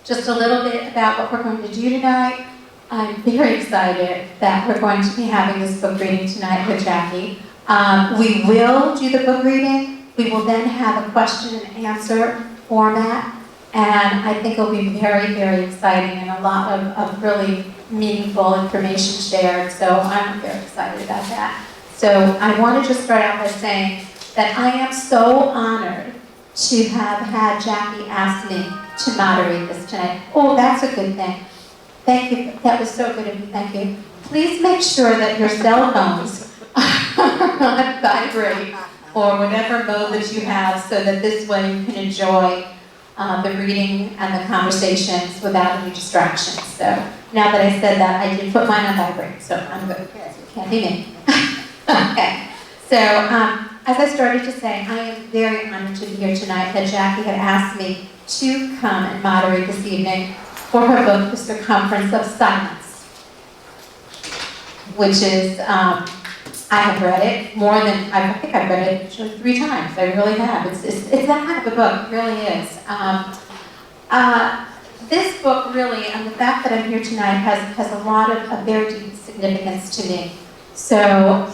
just a little bit about what we're going to do tonight. I'm very excited that we're going to be having this book reading tonight with Jackie. We will do the book reading. We will then have a question and answer format. And I think it'll be very, very exciting and a lot of really meaningful information shared. So I'm very excited about that. So I want to just start out by saying that I am so honored to have had Jackie ask me to moderate this tonight. Oh, that's a good thing. Thank you. That was so good of you. Thank you. Please make sure that your cell phones are on vibrate or whatever mode that you have so that this way you can enjoy the reading and the conversations without any distractions. So now that I said that, I did put mine on vibrate, so I'm good. Can't be me. Okay. So as I started to say, I am very honored to be here tonight that Jackie had asked me to come and moderate this evening for her book, The Circumference of Silence, which is, I have read it more than, I think I've read it 3 times. I really have. It's that kind of a book. It really is. This book really, and the fact that I'm here tonight has a lot of very deep significance to me. So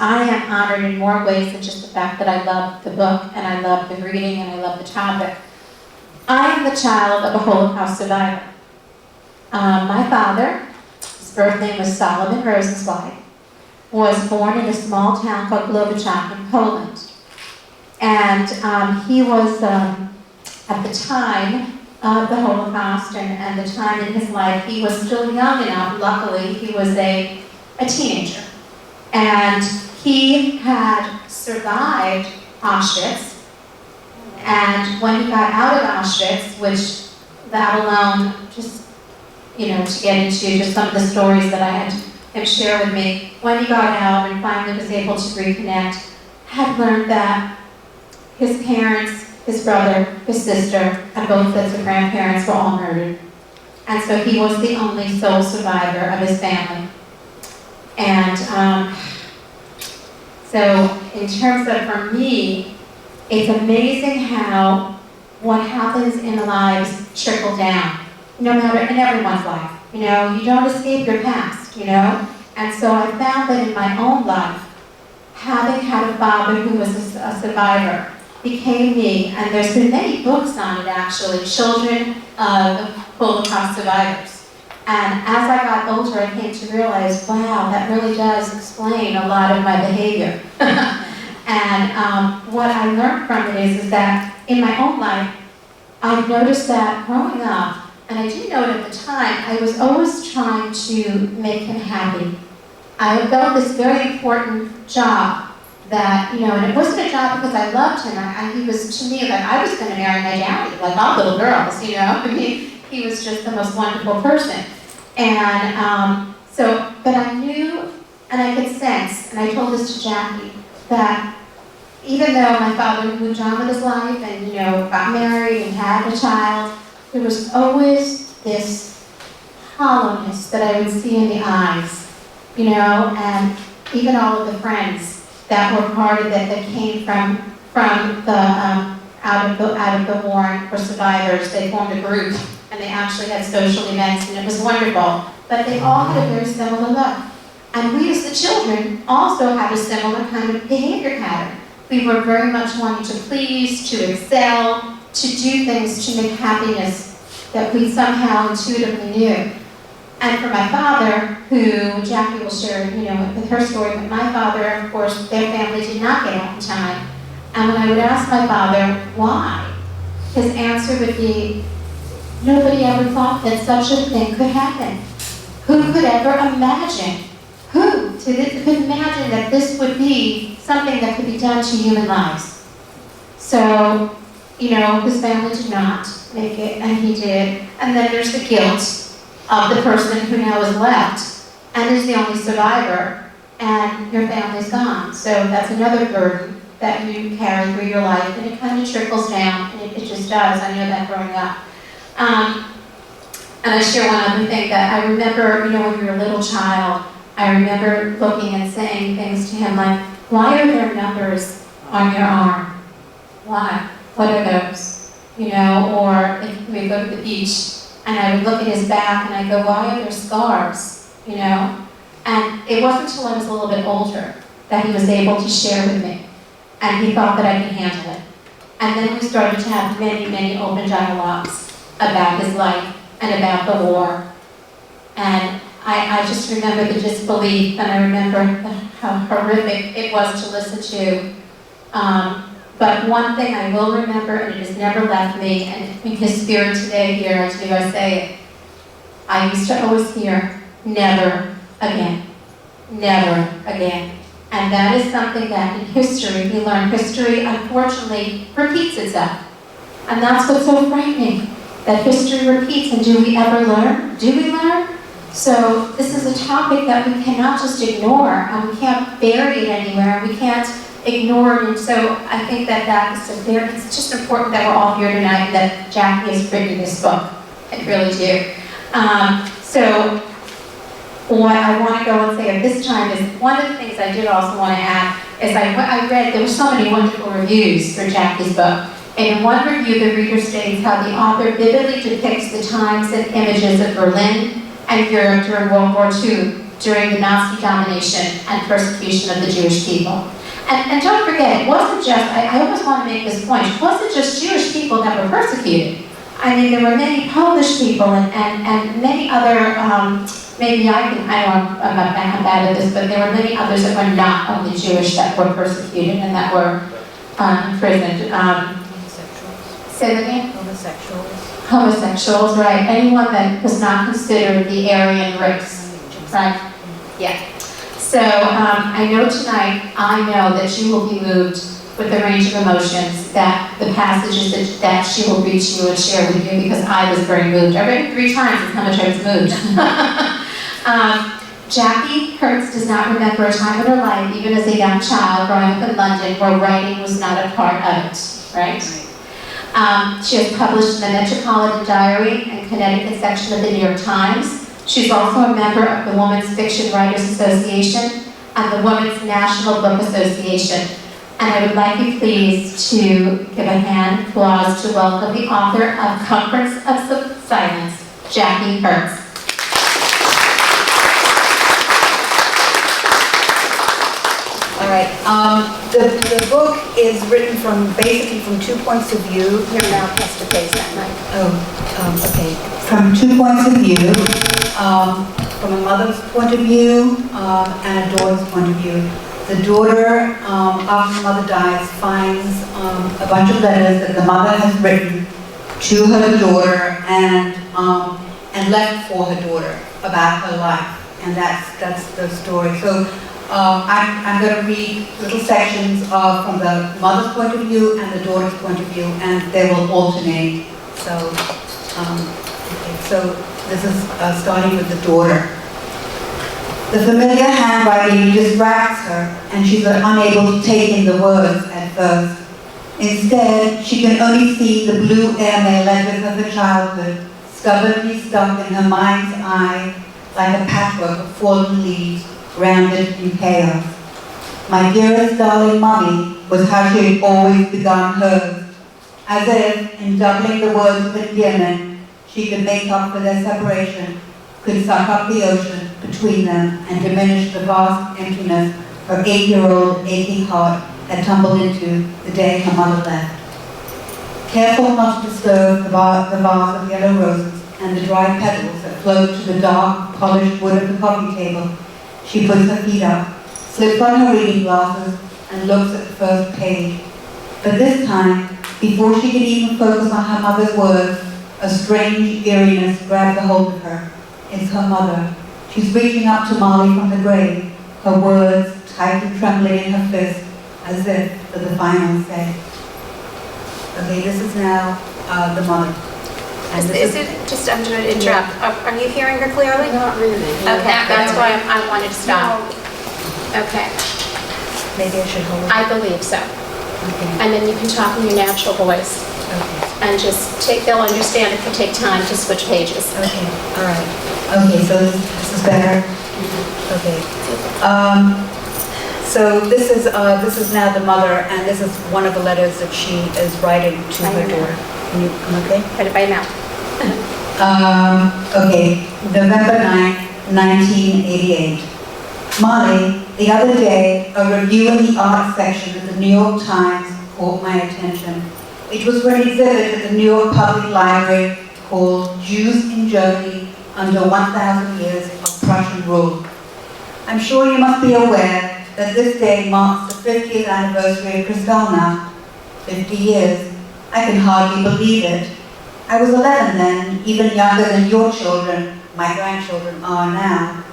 I am honored in more ways than just the fact that I love the book and I love the reading and I love the topic. I am the child of a Holocaust survivor. My father, his birth name was Solomon Rosenzweig, was born in a small town called Lauderdale in Poland. And he was, at the time of the Holocaust and the time in his life, he was still young enough, luckily, he was a teenager. And he had survived Auschwitz. And when he got out of Auschwitz, which that alone, just, to get into just some of the stories that I had him share with me, when he got out and finally was able to reconnect, had learned that his parents, his brother, his sister, and both sets of grandparents were all murdered. And so he was the only sole survivor of his family. And so in terms of, for me, it's amazing how what happens in the lives trickle down, no matter, in everyone's life. You don't escape your past, And so I found that in my own life, having had a father who was a survivor became me, and there's been many books on it actually, children of Holocaust survivors. And as I got older, I came to realize, wow, that really does explain a lot of my behavior. And what I learned from it is that in my own life, I've noticed that growing up, and I didn't know it at the time, I was always trying to make him happy. I felt this very important job that, and it wasn't a job because I loved him. He was, to me, like I was going to marry my daddy, like all little girls, I mean, he was just the most wonderful person. And but I knew, and I could sense, and I told this to Jackie, that even though my father moved on with his life and, got married and had a child, there was always this hollowness that I would see in the eyes, and even all of the friends that were part of it that came from the out of the war for survivors. They formed a group and they actually had social events and it was wonderful. But they all had a very similar look. And we as the children also had a similar kind of behavior pattern. We were very much wanting to please, to excel, to do things to make happiness that we somehow intuitively knew. And for my father, who Jackie will share, with her story, but my father, of course, their family did not get out in time. And when I would ask my father why, his answer would be, nobody ever thought that such a thing could happen. Who could ever imagine? Who could imagine that this would be something that could be done to human lives? So, his family did not make it, and he did. And then there's the guilt of the person who now is left and is the only survivor, and your family's gone. So that's another burden that you carry through your life, and it kind of trickles down, and it just does. I know that growing up. And I share one other thing that I remember, when you were a little child, I remember looking and saying things to him like, why are there numbers on your arm? Why? What are those? Or if we go to the beach And I would look at his back and I go, why are there scars, you know? And it wasn't until I was a little bit older that he was able to share with me. And he thought that I could handle it. And then we started to have many, many open dialogues about his life and about the war. And I just remember the disbelief, and I remember how horrific it was to listen to. But one thing I will remember, and it has never left me, and in his spirit today here, to you I say it, I used to always hear, never again, never again. And that is something that in history, we learn history, unfortunately, repeats itself. And that's what's so frightening, that history repeats, and do we ever learn? Do we learn? So this is a topic that we cannot just ignore, and we can't bury it anywhere, and we can't ignore it. And so I think that it's just important that we're all here tonight, and that Jacquie has written this book. I really do. So what I want to go and say at this time is, one of the things I did also want to add is I read, there were so many wonderful reviews for Jacquie's book. And in one review, the reader states how the author vividly depicts the times and images of Berlin and Europe during World War II, during the Nazi domination and persecution of the Jewish people. And don't forget, it wasn't just, I always want to make this point, it wasn't just Jewish people that were persecuted. I mean, there were many Polish people and many other, maybe I'm bad at this, but there were many others that were not only Jewish that were persecuted and that were imprisoned. Say that again? Homosexuals, right. Anyone that was not considered the Aryan race, right? Yeah. So I know tonight, I know that you will be moved with the range of emotions that the passages that she will read to you and share with you, because I was very moved. I read it 3 times, that's how much I was moved. Jacquie Herz does not remember a time in her life, even as a young child growing up in London, where writing was not a part of it, right? She has published in the Metropolitan Diary and Connecticut section of the New York Times. She's also a member of the Women's Fiction Writers Association and the Women's National Book Association. And I would like you please to give a hand applause to welcome the author of Comforts of Silence, Jacquie Herz. All right. The book is written basically from 2 points of view. You're now pressed to face that mic. Okay. From 2 points of view, from a mother's point of view and a daughter's point of view. The daughter, after the mother dies, finds a bunch of letters that the mother has written to her daughter and left for her daughter about her life, and that's the story. So I'm going to read little sections from the mother's point of view and the daughter's point of view, and they will alternate. So, so this is starting with the daughter. The familiar handwriting distracts her, and she's unable to take in the words at first. Instead, she can only see the blue airmail letters of her childhood, stubbornly stuck in her mind's eye like a patchwork of fallen leaves, grounded in chaos. My dearest darling mummy was how she had always begun hers, as if, in doubling the words of endearment, she could make up for their separation, could suck up the ocean between them and diminish the vast emptiness her 8-year-old aching heart had tumbled into the day her mother left. Careful not to disturb the vase of yellow roses and the dry petals that float to the dark, polished wood of the coffee table, she puts her feet up, slips on her reading glasses, and looks at the first page. But this time, before she can even focus on her mother's words, a strange eeriness grabs a hold of her. It's her mother. She's reaching up to Molly from the grave, her words tight and trembling in her fist, as if for the final say. Okay, this is now the mother. I'm going to interrupt. Are you hearing her clearly? Not really. Okay, that's why I wanted to stop. Okay. Maybe I should hold it. I believe so. Okay. And then you can talk in your natural voice. Okay. And they'll understand if you take time to switch pages. Okay, all right. Okay, so this is better. Okay. So this is now the mother, and this is one of the letters that she is writing to her daughter. Can you come okay? Put it by your mouth. November 9, 1988. Molly, the other day, a review in the art section of the New York Times caught my attention. It was for an exhibit at the New York Public Library called Jews in Germany Under 1,000 Years of Prussian Rule. I'm sure you must be aware that this day marks the 50th anniversary of Kristallnacht. 50 years. I can hardly believe it. I was 11 then, even younger than your children, my grandchildren, are now.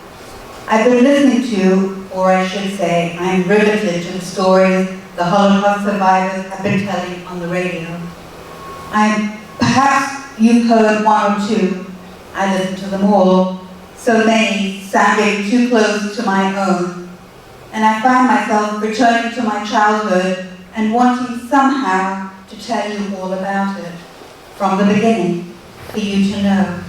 I've been listening to, or I should say, I'm riveted to the stories the Holocaust survivors have been telling on the radio. Perhaps you've heard one or two. I listened to them all, so many sounding too close to my own. And I find myself returning to my childhood and wanting somehow to tell you all about it. From the beginning, for you to know,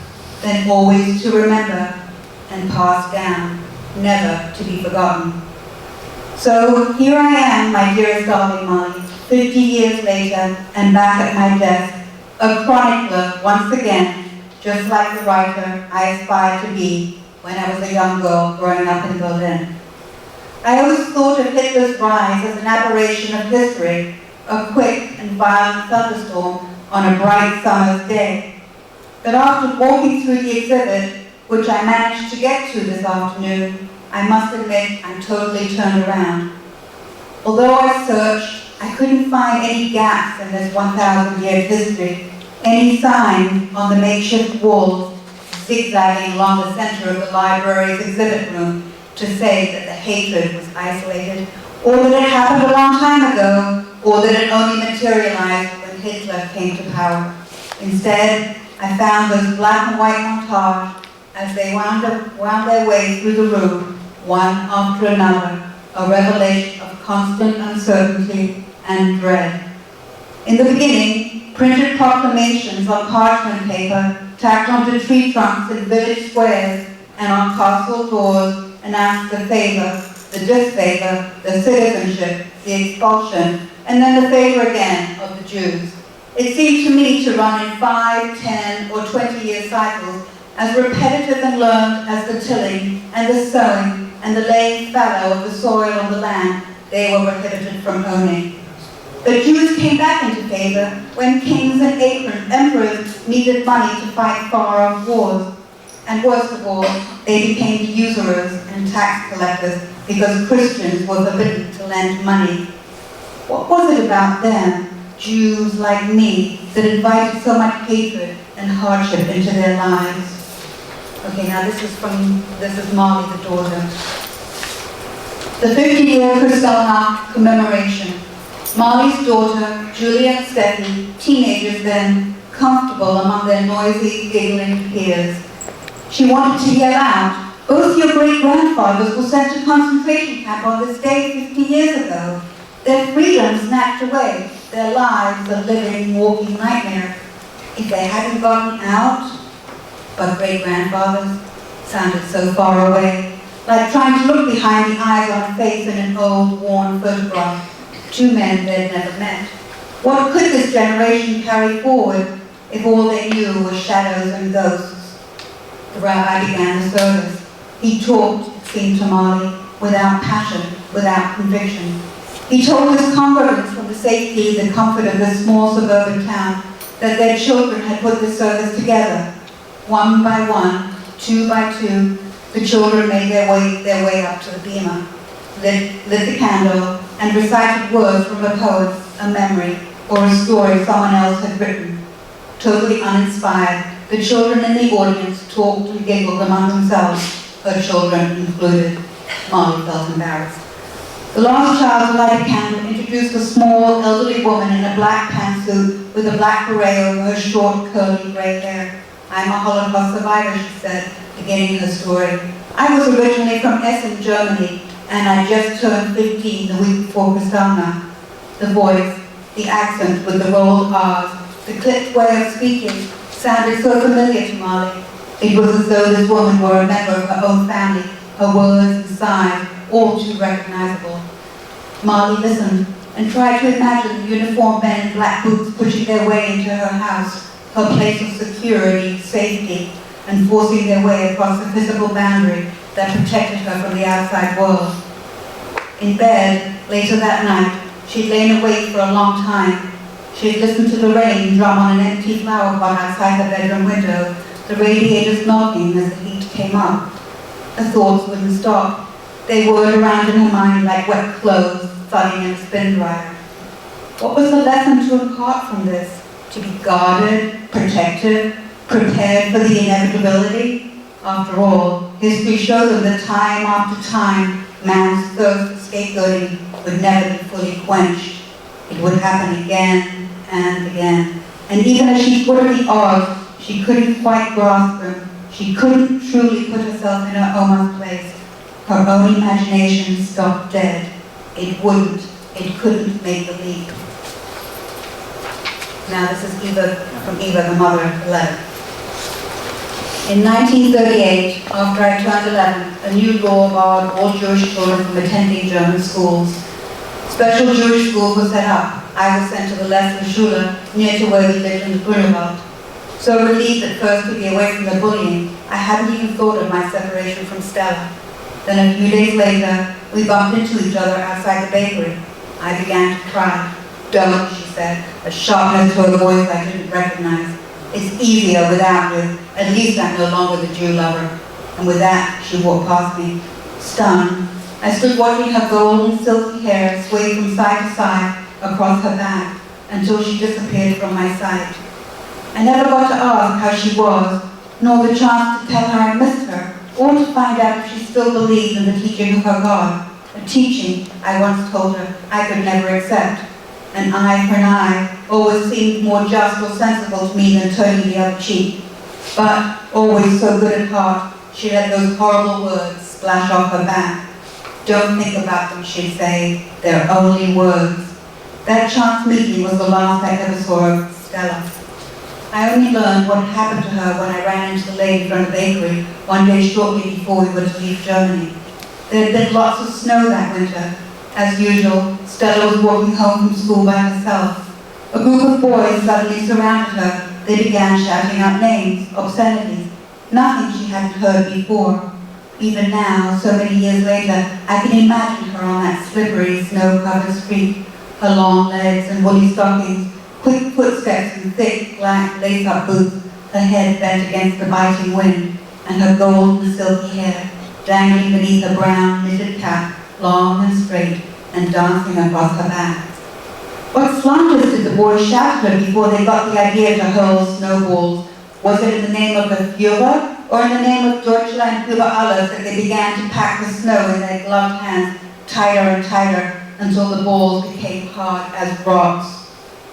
then always to remember and pass down, never to be forgotten. So here I am, my dearest darling Molly, 50 years later, and back at my desk, a chronicler once again, just like the writer I aspired to be when I was a young girl growing up in Berlin. I always thought of Hitler's rise as an aberration of history, a quick and violent thunderstorm on a bright summer's day. But after walking through the exhibit, which I managed to get to this afternoon, I must admit I'm totally turned around. Although I searched, I couldn't find any gaps in this 1,000-year history, any sign on the makeshift walls zigzagging along the center of the library's exhibit room to say that the hatred was isolated, or that it happened a long time ago, or that it only materialized when Hitler came to power. Instead, I found those black and white montage as they wound their way through the room, one after another, a revelation of constant uncertainty and dread. In the beginning, printed proclamations on parchment paper tacked onto tree trunks in village squares and on castle doors announced the favor, the disfavor, the citizenship, the expulsion, and then the favor again of the Jews. It seemed to me to run in 5, 10, or 20-year cycles, as repetitive and learned as the tilling and the sowing and the laying fallow of the soil on the land they were prohibited from owning. The Jews came back into favor when kings and emperors needed money to fight far-off wars. And worst of all, they became usurers and tax collectors because Christians were forbidden to lend money. What was it about them, Jews like me, that invited so much hatred and hardship into their lives? Okay, now this is Molly, the daughter. The 50-year Kristallnacht commemoration. Molly's daughter, Julia and Steffi, teenagers then, comfortable among their noisy, giggling peers. She wanted to yell out, "Both your great-grandfathers were sent to concentration camp on this day 50 years ago. Their freedom snatched away, their lives a living, walking nightmare. If they hadn't gotten out," but great-grandfathers sounded so far away, like trying to look behind the eyes on a face in an old, worn photograph. Two men they'd never met. What could this generation carry forward if all they knew was shadows and ghosts? The rabbi began the service. He talked, it seemed to Molly, without passion, without conviction. He told his congregants from the safety and the comfort of this small suburban town that their children had put this service together. One by one, two by two, the children made their way up to the bima, lit the candle, and recited words from a poet, a memory, or a story someone else had written. Totally uninspired, the children in the audience talked and giggled among themselves, her children included. Molly felt embarrassed. The last child to light a candle introduced a small, elderly woman in a black pantsuit with a black beret over her short, curly gray hair. "I'm a Holocaust survivor," she said, beginning her story. "I was originally from Essen, Germany, and I just turned 15 the week before Kristallnacht." The voice, the accent with the rolled R's, the clipped way of speaking sounded so familiar to Molly. It was as though this woman were a member of her own family, her words and sighs all too recognizable. Molly listened and tried to imagine the uniformed men in black boots pushing their way into her house, her place of security, safety, and forcing their way across the physical boundary that protected her from the outside world. In bed, later that night, she'd lain awake for a long time. She had listened to the rain drum on an empty flower pot outside her bedroom window, the radiators knocking as the heat came up. Her thoughts wouldn't stop. They whirled around in her mind like wet clothes thudding in a spin dryer. What was the lesson to impart from this? To be guarded, protected, prepared for the inevitability? After all, history shows us that time after time, man's thirst for scapegoating would never be fully quenched. It would happen again and again. And even as she fought the odds, she couldn't quite grasp them. She couldn't truly put herself in her Oma's place. Her own imagination stopped dead. It couldn't make the leap. Now this is from Eva, the mother of the letter. In 1938, after I turned 11, a new law barred all Jewish children from attending German schools. Special Jewish schools were set up. I was sent to the Lesser Schule, near to where we lived in the Grunewald. So relieved at first to be away from the bullying, I hadn't even thought of my separation from Stella. Then a few days later, we bumped into each other outside the bakery. I began to cry. "Don't," she said, a sharpness to her voice I didn't recognize. "It's easier without you. At least I'm no longer the Jew lover." And with that, she walked past me. Stunned, I stood watching her golden, silky hair sway from side to side across her back until she disappeared from my sight. I never got to ask how she was, nor the chance to tell her I missed her, or to find out if she still believed in the teaching of her God, a teaching, I once told her, I could never accept. An eye for an eye always seemed more just or sensible to me than turning the other cheek. But, always so good at heart, she let those horrible words splash off her back. "Don't think about them," she'd say, "they're only words." That chance meeting was the last I ever saw of Stella. I only learned what had happened to her when I ran into the lady from the bakery one day shortly before we were to leave Germany. There had been lots of snow that winter. As usual, Stella was walking home from school by herself. A group of boys suddenly surrounded her. They began shouting out names, obscenities, nothing she hadn't heard before. Even now, so many years later, I can imagine her on that slippery, snow-covered street, her long legs and woolly stockings, quick footsteps in thick, black, lace-up boots, her head bent against the biting wind, and her golden, silky hair dangling beneath her brown, knitted cap, long and straight, and dancing across her back. What slanders did the boys shout at her before they got the idea to hurl snowballs? Was it in the name of the Führer, or in the name of Deutschland über alles that they began to pack the snow in their gloved hands tighter and tighter until the balls became hard as rocks?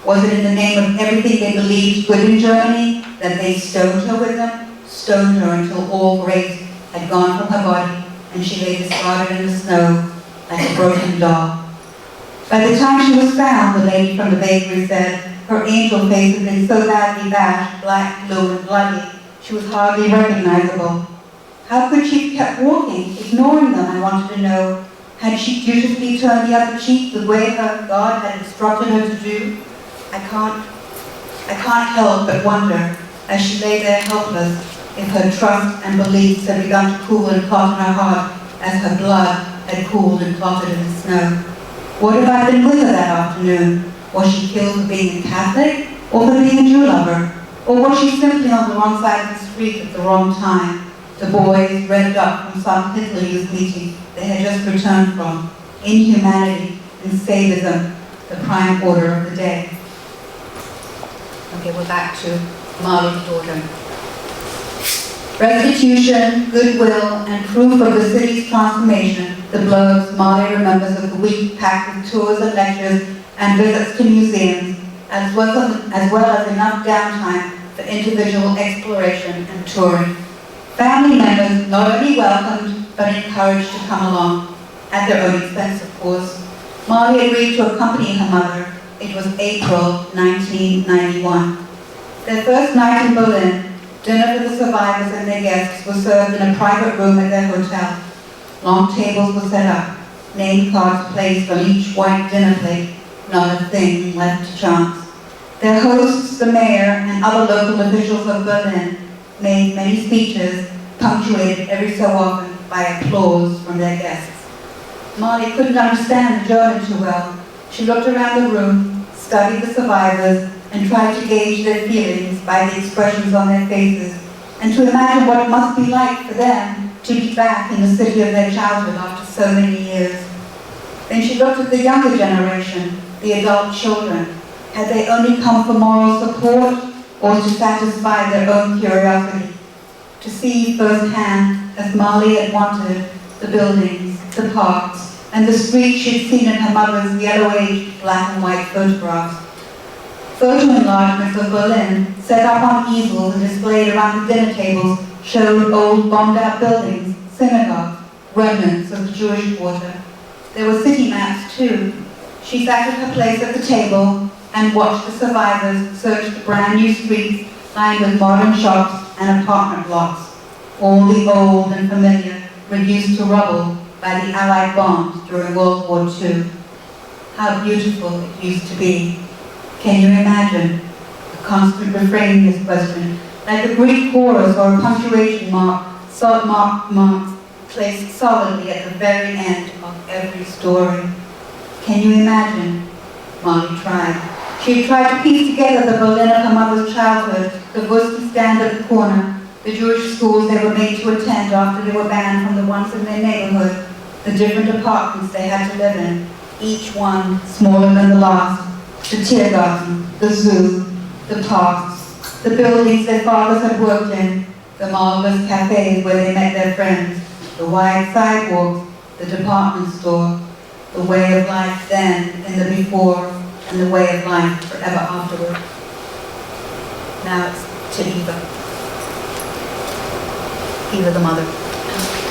Was it in the name of everything they believed good in Germany that they stoned her with them? Stoned her until all grace had gone from her body and she lay discarded in the snow like a broken doll. By the time she was found, the lady from the bakery said, her angel face had been so badly bashed, black, blue, and bloody, she was hardly recognizable. How could she have kept walking, ignoring them, I wanted to know? Had she dutifully turned the other cheek the way her God had instructed her to do? I can't help but wonder, as she lay there helpless, if her trust and beliefs had begun to cool and clot in her heart as her blood had cooled and clotted in the snow. What if I'd been with her that afternoon? Was she killed for being a Catholic, or for being a Jew lover? Or was she simply on the wrong side of the street at the wrong time? The boys revved up from some Hitler Youth meeting they had just returned from. Inhumanity and sadism, the prime order of the day. Okay, we're back to Marley's daughter. Restitution, goodwill, and proof of the city's transformation, the blurbs Marley remembers of the week packed with tours and lectures and visits to museums, as well as enough downtime for individual exploration and touring. Family members not only welcomed, but encouraged to come along, at their own expense, of course. Marley agreed to accompany her mother. It was April 1991. Their first night in Berlin, dinner for the survivors and their guests was served in a private room at their hotel. Long tables were set up, name cards placed on each white dinner plate, not a thing left to chance. Their hosts, the mayor, and other local officials of Berlin made many speeches, punctuated every so often by applause from their guests. Molly couldn't understand the German too well. She looked around the room, studied the survivors, and tried to gauge their feelings by the expressions on their faces, and to imagine what it must be like for them to be back in the city of their childhood after so many years. Then she looked at the younger generation, the adult children. Had they only come for moral support or to satisfy their own curiosity? To see firsthand, as Molly had wanted, the buildings, the parks, and the streets she'd seen in her mother's yellow-aged black and white photographs. Photo enlargements of Berlin, set up on easels and displayed around the dinner tables, showed old bombed-out buildings, synagogues, remnants of the Jewish quarter. There were city maps too. She sat at her place at the table and watched the survivors search the brand new streets lined with modern shops and apartment blocks, all the old and familiar, reduced to rubble by the Allied bombs during World War II. How beautiful it used to be. Can you imagine? A constant refrain in this question, like a Greek chorus or a punctuation mark placed solidly at the very end of every story. Can you imagine? Molly tried. She had tried to piece together the Berlin of her mother's childhood, the Wursten stand at the corner, the Jewish schools they were made to attend after they were banned from the ones in their neighborhood, the different apartments they had to live in, each one smaller than the last, the Tiergarten, the zoo, the parks, the buildings their fathers had worked in, the marvelous cafes where they met their friends, the wide sidewalks, the department store, the way of life then and the before, and the way of life forever afterward. Now it's to Eva the mother.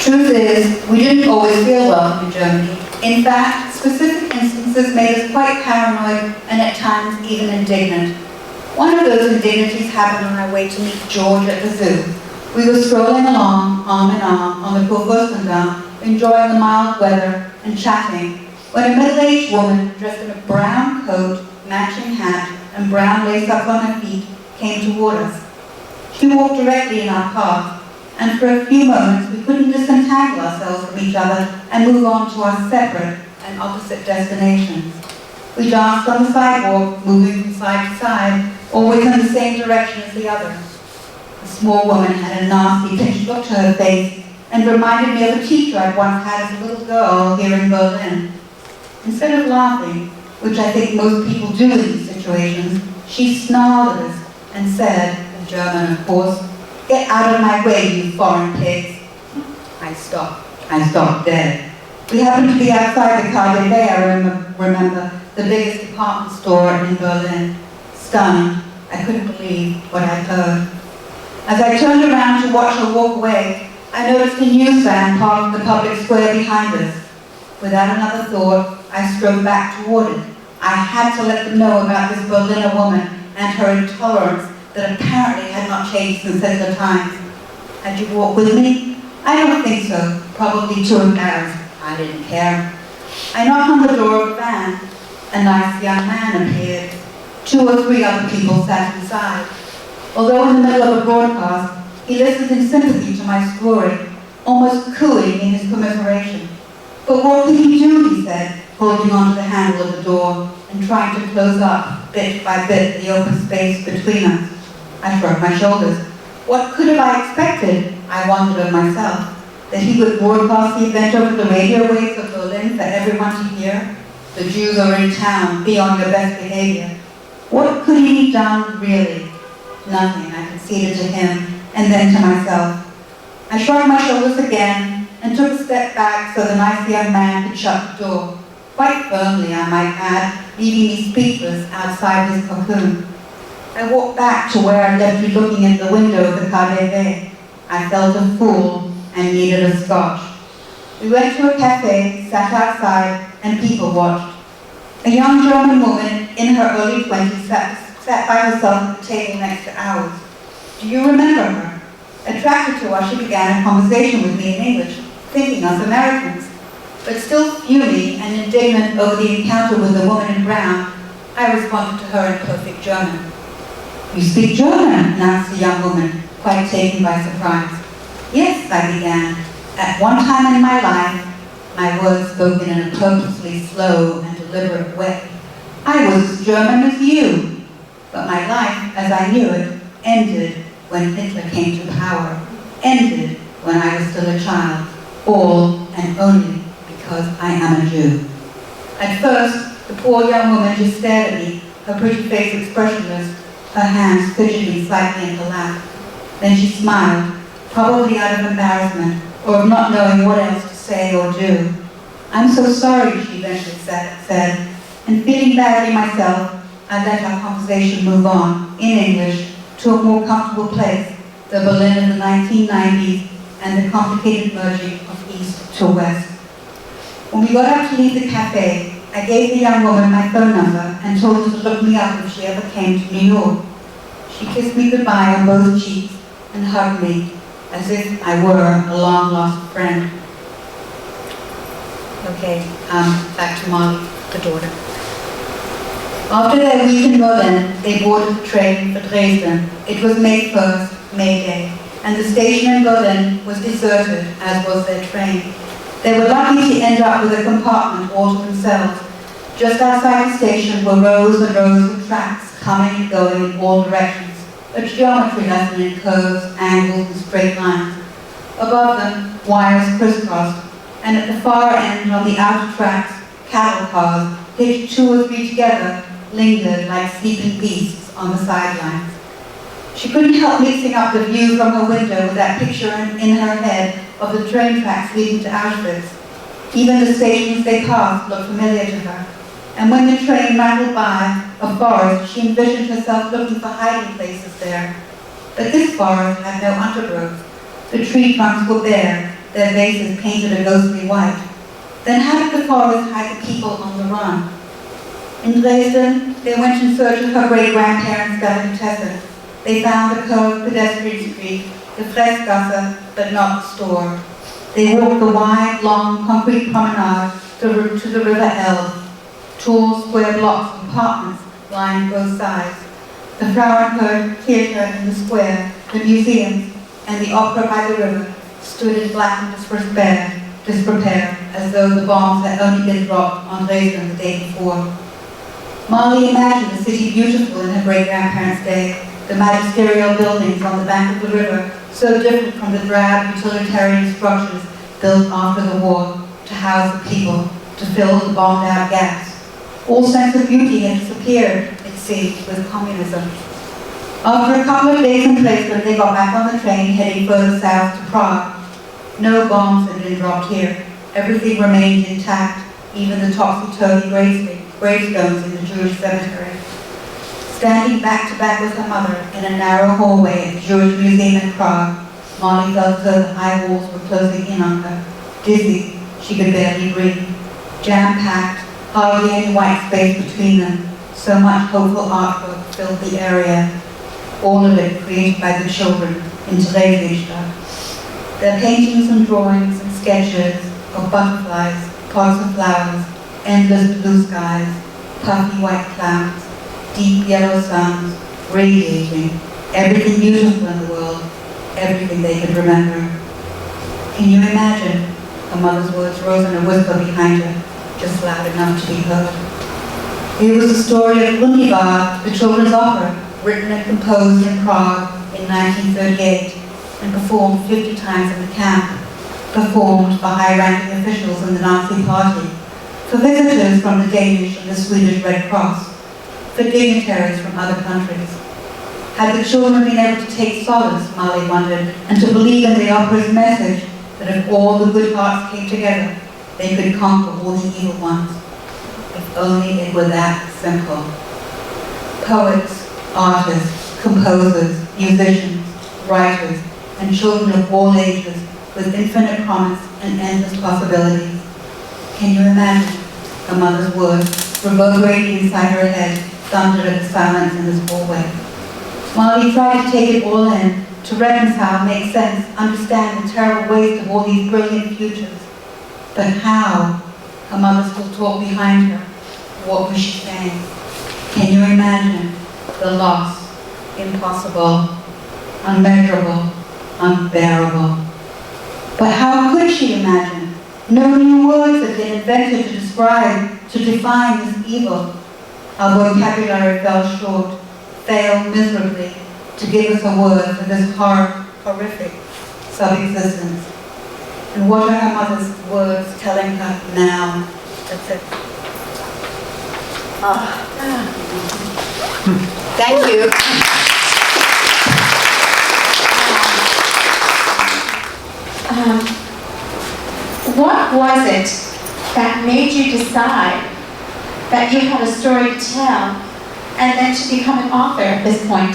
Truth is, we didn't always feel welcome in Germany. In fact, specific instances made us quite paranoid and at times even indignant. One of those indignities happened on our way to meet George at the zoo. We were strolling along, arm in arm, on the Kurfürstendamm, enjoying the mild weather and chatting, when a middle-aged woman dressed in a brown coat, matching hat, and brown lace-ups on her feet came toward us. She walked directly in our path, and for a few moments we couldn't disentangle ourselves from each other and move on to our separate and opposite destinations. We danced on the sidewalk, moving from side to side, always in the same direction as the other. The small woman had a nasty, pinched look to her face and reminded me of a teacher I'd once had as a little girl here in Berlin. Instead of laughing, which I think most people do in these situations, she snarled at us and said, in German of course, "Get out of my way, you foreign pigs." I stopped dead. We happened to be outside the KaDeWe, I remember, the biggest department store in Berlin. Stunned, I couldn't believe what I'd heard. As I turned around to watch her walk away, I noticed a news van parked in the public square behind us. Without another thought, I strode back toward it. I had to let them know about this Berliner woman and her intolerance that apparently had not changed since settler times. Had you walked with me? I don't think so, probably too embarrassed. I didn't care. I knocked on the door of the van. A nice young man appeared. 2 or 3 other people sat inside. Although in the middle of a broadcast, he listened in sympathy to my story, almost cooing in his commiseration. "But what can he do?" he said, holding onto the handle of the door and trying to close up, bit by bit, the open space between us. I shrugged my shoulders. What could have I expected? I wondered of myself. That he would broadcast the event over the radio waves of Berlin for everyone to hear? The Jews are in town, be on your best behavior. What could he have done, really? Nothing, I conceded to him, and then to myself. I shrugged my shoulders again, and took a step back so the nice young man could shut the door. Quite firmly, I might add, leaving me speechless outside his cocoon. I walked back to where I'd left you looking at the window of the KaDeWe. I felt a fool and needed a scotch. We went to a cafe, sat outside, and people watched. A young German woman in her early 20s sat by herself at the table next to ours. Do you remember her? Attracted to us, she began a conversation with me in English, thinking us Americans. But still fuming and indignant over the encounter with the woman in brown, I responded to her in perfect German. "You speak German," announced the young woman, quite taken by surprise. "Yes," I began. "At one time in my life," my words spoken in a purposely slow and deliberate way, "I was as German as you. But my life, as I knew it, ended when Hitler came to power, ended when I was still a child, all and only because I am a Jew." At first, the poor young woman just stared at me, her pretty face expressionless, her hands fidgeting slightly in her lap. Then she smiled, probably out of embarrassment, or of not knowing what else to say or do. "I'm so sorry," she eventually said, and feeling badly myself, I let our conversation move on, in English, to a more comfortable place, the Berlin of the 1990s and the complicated merging of East to West. When we got up to leave the cafe, I gave the young woman my phone number and told her to look me up if she ever came to New York. She kissed me goodbye on both cheeks and hugged me as if I were a long-lost friend. Okay, back to Molly, the daughter. After their week in Berlin, they boarded the train for Dresden. It was May 1st, May Day, and the station in Berlin was deserted, as was their train. They were lucky to end up with a compartment all to themselves. Just outside the station were rows and rows of tracks coming and going in all directions, a geometry lesson in curves, angles, and straight lines. Above them, wires crisscrossed, and at the far end on the outer tracks, cattle cars, hitched 2 or 3 together, lingered like sleeping beasts on the sidelines. She couldn't help mixing up the view from her window with that picture in her head of the train tracks leading to Auschwitz. Even the stations they passed looked familiar to her. And when the train rattled by a forest, she envisioned herself looking for hiding places there. But this forest had no undergrowth. The tree trunks were bare, their bases painted a ghostly white. Then how did the forest hide the people on the run? In Dresden, they went in search of her great-grandparents' delicatessen. They found the curved pedestrian street, the Fressgasse, but not the store. They walked the wide, long, concrete promenade to the River Elbe. Tall, square blocks of apartments lined both sides. The Frauenkirche Theatre in the square, the museums, and the opera by the river stood in blackened disrepair, as though the bombs had only been dropped on Dresden the day before. Molly imagined the city beautiful in her great-grandparents' day, the magisterial buildings on the bank of the river, so different from the drab utilitarian structures built after the war to house the people, to fill the bombed-out gaps. All sense of beauty had disappeared, it seemed, with communism. After a couple of days in Dresden, they got back on the train heading further south to Prague. No bombs had been dropped here. Everything remained intact, even the topsy-turvy gravestones in the Jewish cemetery. Standing back to back with her mother in a narrow hallway at the Jewish Museum in Prague, Molly felt as though the high walls were closing in on her. Dizzy, she could barely breathe. Jam-packed, hardly any white space between them. So much hopeful artwork filled the area, all of it created by the children in Theresienstadt. Their paintings and drawings and sketches of butterflies, pots of flowers, endless blue skies, puffy white clouds, deep yellow suns, radiating, everything beautiful in the world, everything they could remember. Can you imagine? Her mother's words rose in a whisper behind her, just loud enough to be heard. It was the story of Wunderbar, the children's opera, written and composed in Prague in 1938 and performed 50 times in the camp, performed by high-ranking officials in the Nazi Party, for visitors from the Danish and the Swedish Red Cross, for dignitaries from other countries. Had the children been able to take solace, Molly wondered, and to believe in the opera's message that if all the good hearts came together, they could conquer all the evil ones. If only it were that simple. Poets, artists, composers, musicians, writers, and children of all ages with infinite promise and endless possibilities. Can you imagine? Her mother's words, reverberating inside her head, thundered at the silence in this hallway. Molly tried to take it all in, to reconcile, make sense, understand the terrible waste of all these brilliant futures. But how? Her mother still talked behind her. What was she saying? Can you imagine the loss? Impossible, unmeasurable, unbearable. But how could she imagine? No new words had been invented to describe, to define this evil. Our vocabulary fell short, failed miserably to give us a word for this horrific sub-existence. And what are her mother's words telling her now? That's it. Thank you. What was it that made you decide that you had a story to tell and then to become an author at this point?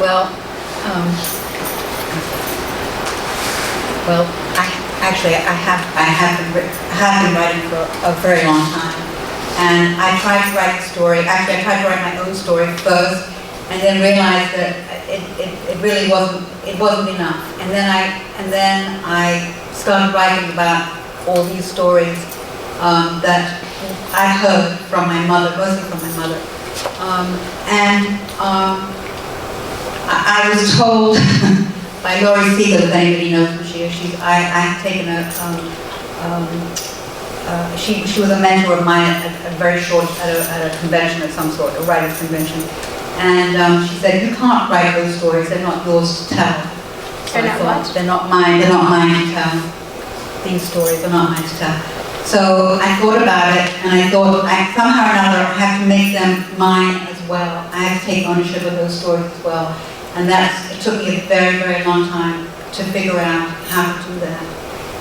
Well, I have been writing for a very long time, and I tried to write a story. Actually, I tried to write my own story first, and then realized that it really wasn't enough. And then I started writing about all these stories that I heard from my mother, mostly from my mother, I was told by Laurie Siegel, if anybody knows who she is. I had taken she was a mentor of mine at a convention of some sort, a writers' convention. And she said, you can't write those stories, they're not yours to tell. So They're not what? They're not mine to tell. These stories are not mine to tell. So I thought about it, and I thought, somehow or another, I have to make them mine as well. I have to take ownership of those stories as well. And it took me a very, very long time to figure out how to do that.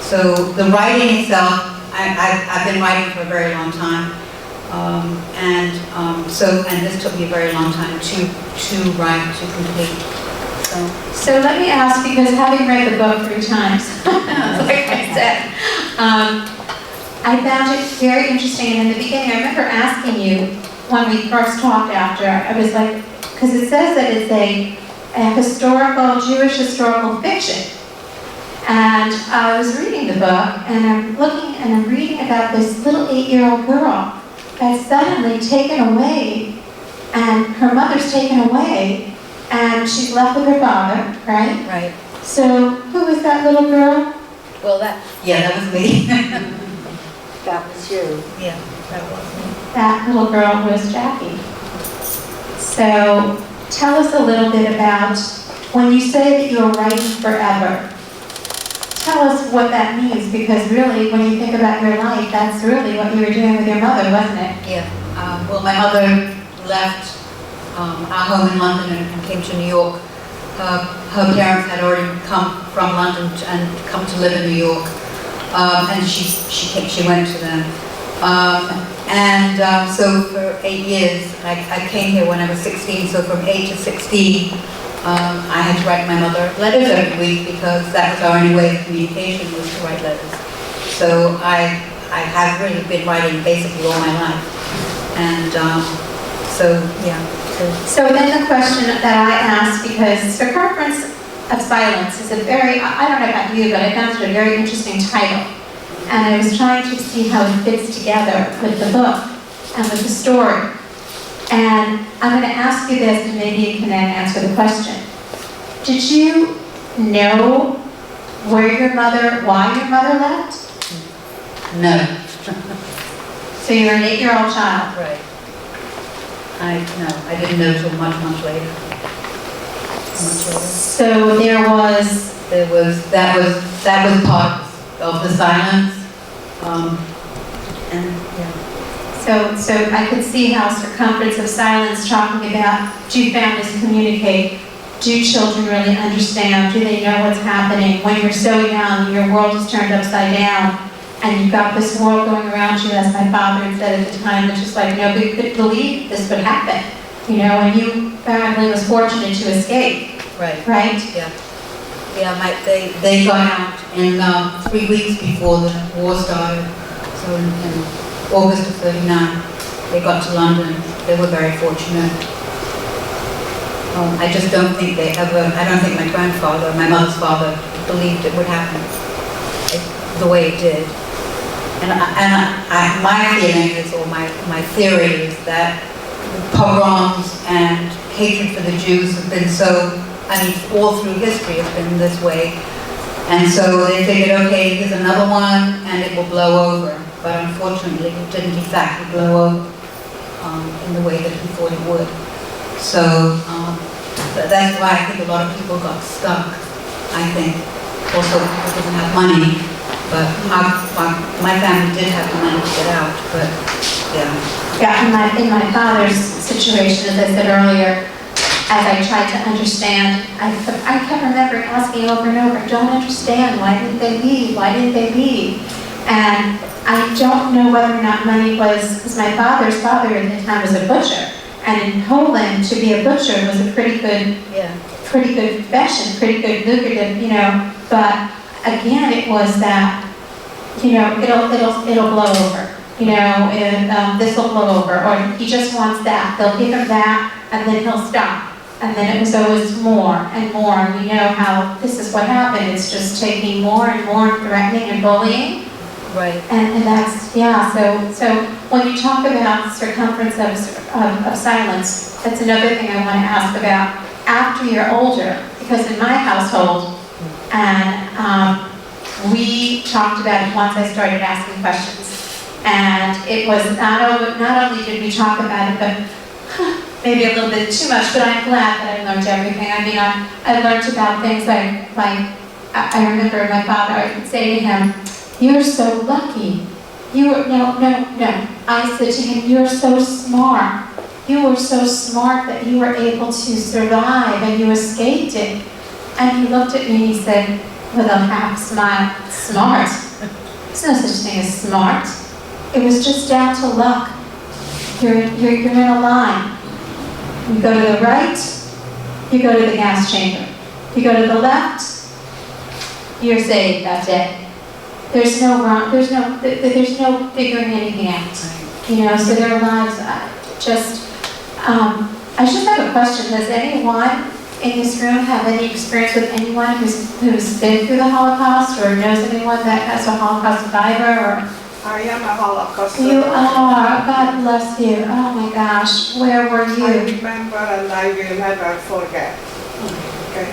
So the writing itself, I've been writing for a very long time. And this took me a very long time to write, to complete. So let me ask, because having read the book 3 times, like I said, I found it very interesting. And in the beginning, I remember asking you when we first talked after, I was like, because it says that it's a Jewish historical fiction. And I was reading the book, and I'm looking and I'm reading about this little 8-year-old girl that's suddenly taken away, and her mother's taken away, and she's left with her father, right? Right. So, who is that little girl? Well, that was me. That was you. Yeah, that was me. That little girl was Jacquie. So, tell us a little bit about, when you say that you're writing forever, tell us what that means, because really, when you think about your life, that's really what you were doing with your mother, wasn't it? Yeah. Well, my mother left our home in London and came to New York. Her parents had already come from London and come to live in New York, and she went to them. So for 8 years, I came here when I was 16. So from 8 to 16. I had to write my mother letters every week because that was our only way of communication, was to write letters. So I have really been writing basically all my life. And So then the question that I asked, because Circumference of Silence is a very, I don't know about you, but I found it a very interesting title. And I was trying to see how it fits together with the book and with the story. And I'm going to ask you this, and maybe you can then answer the question. Did you know why your mother left? no. So you were an 8-year-old child. Right. I didn't know till much later. So that was part of the silence. So I could see how Circumference of Silence, talking about, do families communicate? Do children really understand? Do they know what's happening? When you're so young, your world is turned upside down, and you've got this world going around you, as my father had said at the time, which is like nobody could believe this would happen. You know, and you family was fortunate to escape. Right. Right? Yeah. Yeah, they got out in 3 weeks before the war started. So in August of '39, they got to London. They were very fortunate. I just don't think I don't think my grandfather, my mother's father, believed it would happen the way it did. my feeling is, or my theory is that pogroms and hatred for the Jews have been so, all through history has been this way. And so they figured, okay, here's another one, and it will blow over. But unfortunately, it didn't exactly blow over in the way that he thought it would. So that's why I think a lot of people got stuck, I think. Also, people didn't have money, but my family did have the money to get out, but yeah. Yeah, in my father's situation, as I said earlier, as I tried to understand, I kept remembering asking over and over, I don't understand, why didn't they leave? Why didn't they leave? And I don't know whether or not money was, because my father's father at the time was a butcher. And in Poland, to be a butcher was a pretty good profession, pretty good lucrative, but again, it was that, it'll blow over, this will blow over, or he just wants that. They'll give him that, and then he'll stop. And then it was always more and more, and we know how this is what happened. It's just taking more and more threatening and bullying. Right. And that's, yeah, so when you talk about circumference of silence, that's another thing I want to ask about after you're older, because in my household, and we talked about it once I started asking questions, and it was not only did we talk about it, but maybe a little bit too much, but I'm glad that I learned everything. I learned about things like I remember my father, I would say to him, "You're so lucky. No. I said to him, "You're so smart. You were so smart that you were able to survive and you escaped it." And he looked at me and he said, with a half smile, "Smart? There's no such thing as smart. It was just down to luck. You're in a line. You go to the right, you go to the gas chamber. You go to the left, you're saved, that's it. There's no wrong, there's no figuring anything out. So their lives I just have a question. Does anyone in this room have any experience with anyone who's been through the Holocaust or knows anyone that has a Holocaust survivor? Or I am a Holocaust you survivor. are, God bless you. Oh my gosh, where were I you? remember and I will never forget. Okay?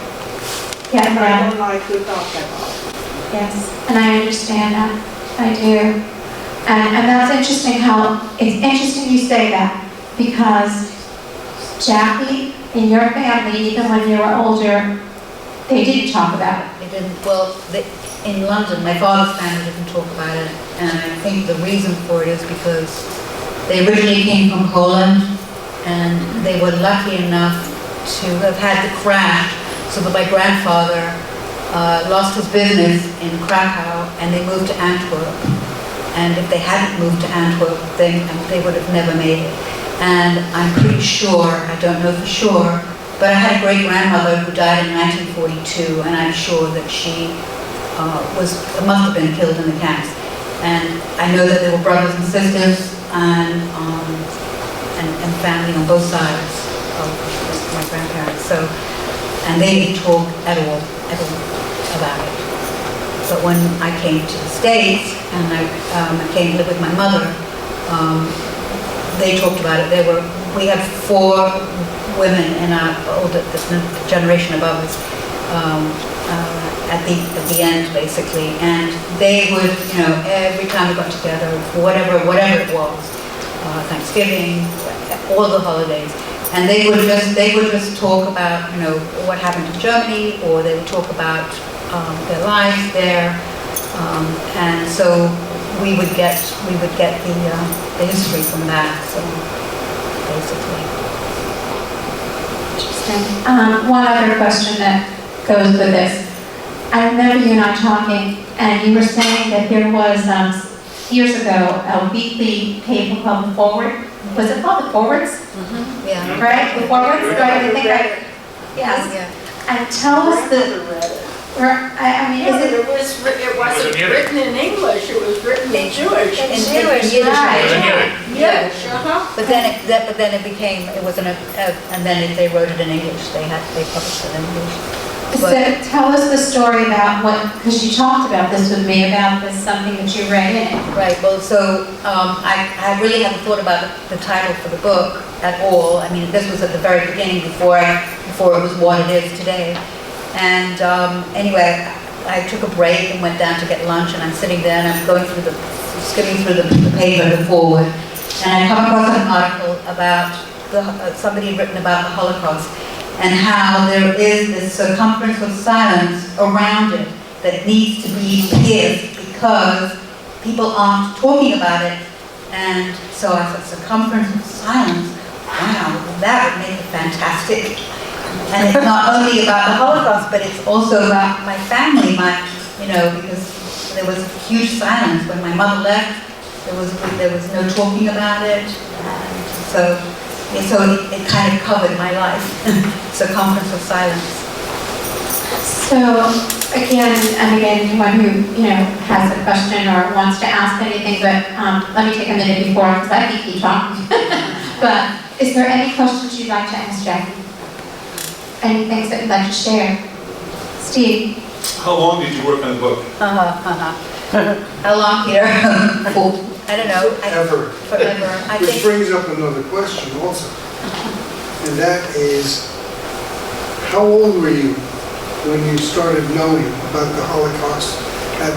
Yeah, And yeah. I don't like to talk about it. Yes, and I understand that. I do. And that's interesting it's interesting you say that, because Jacquie, in your family, even when you were older, they didn't talk about it. They didn't, in London, my father's family didn't talk about it, and I think the reason for it is because they originally came from Poland, and they were lucky enough to have had the crash, so that my grandfather lost his business in Krakow, and they moved to Antwerp. And if they hadn't moved to Antwerp, they would have never made it. And I'm pretty sure, I don't know for sure, but I had a great-grandmother who died in 1942, and I'm sure that she must have been killed in the camps. And I know that there were brothers and sisters and family on both sides of my grandparents. So, and they didn't talk at all about it. But when I came to the States and I came to live with my mother, they talked about it. We had 4 women in our the generation above us at the end, basically, and they would, every time we got together, whatever it was, Thanksgiving, all the holidays, and they would just talk about, what happened in Germany, or they would talk about their lives there, and so we would get the history from that. So basically. Interesting. One other question that goes with this. I remember you and I talking, and you were saying that there was years ago a weekly paper called The Forward. Was it called The Forwards? Mm-hmm. Yeah. Right? The Forwards? Do I think right? Yes. Yeah. And tell us It wasn't written in English, it was written in Jewish. In Jewish, Yiddish. right. Yes, But then it became, it was and then they wrote it in English. They published it in English. So tell us the story about what, because you talked about this with me, about this, something that you read in it. Right, well, so I really haven't thought about the title for the book at all. I mean, this was at the very beginning before it was what it is today. And anyway, I took a break and went down to get lunch, and I'm sitting there and I'm skimming through the paper, the forward, and I come across an article about somebody had written about the Holocaust and how there is this circumference of silence around it that needs to be pierced because people aren't talking about it. And so I thought, circumference of silence, wow, that would make it fantastic. And it's not only about the Holocaust, but it's also about my family, because there was huge silence when my mother left. There was no talking about it, and so it kind of covered my life. Circumference of silence. So again, anyone who has a question or wants to ask anything, but let me take a minute before because I can keep talking. But is there any questions you'd like to ask Jacquie? Any things that you'd like to share? Steve? How long did you work on the book? How long, Peter? I don't know. Ever. Forever. Which brings up another question also. And that is, how old were you when you started knowing about the Holocaust at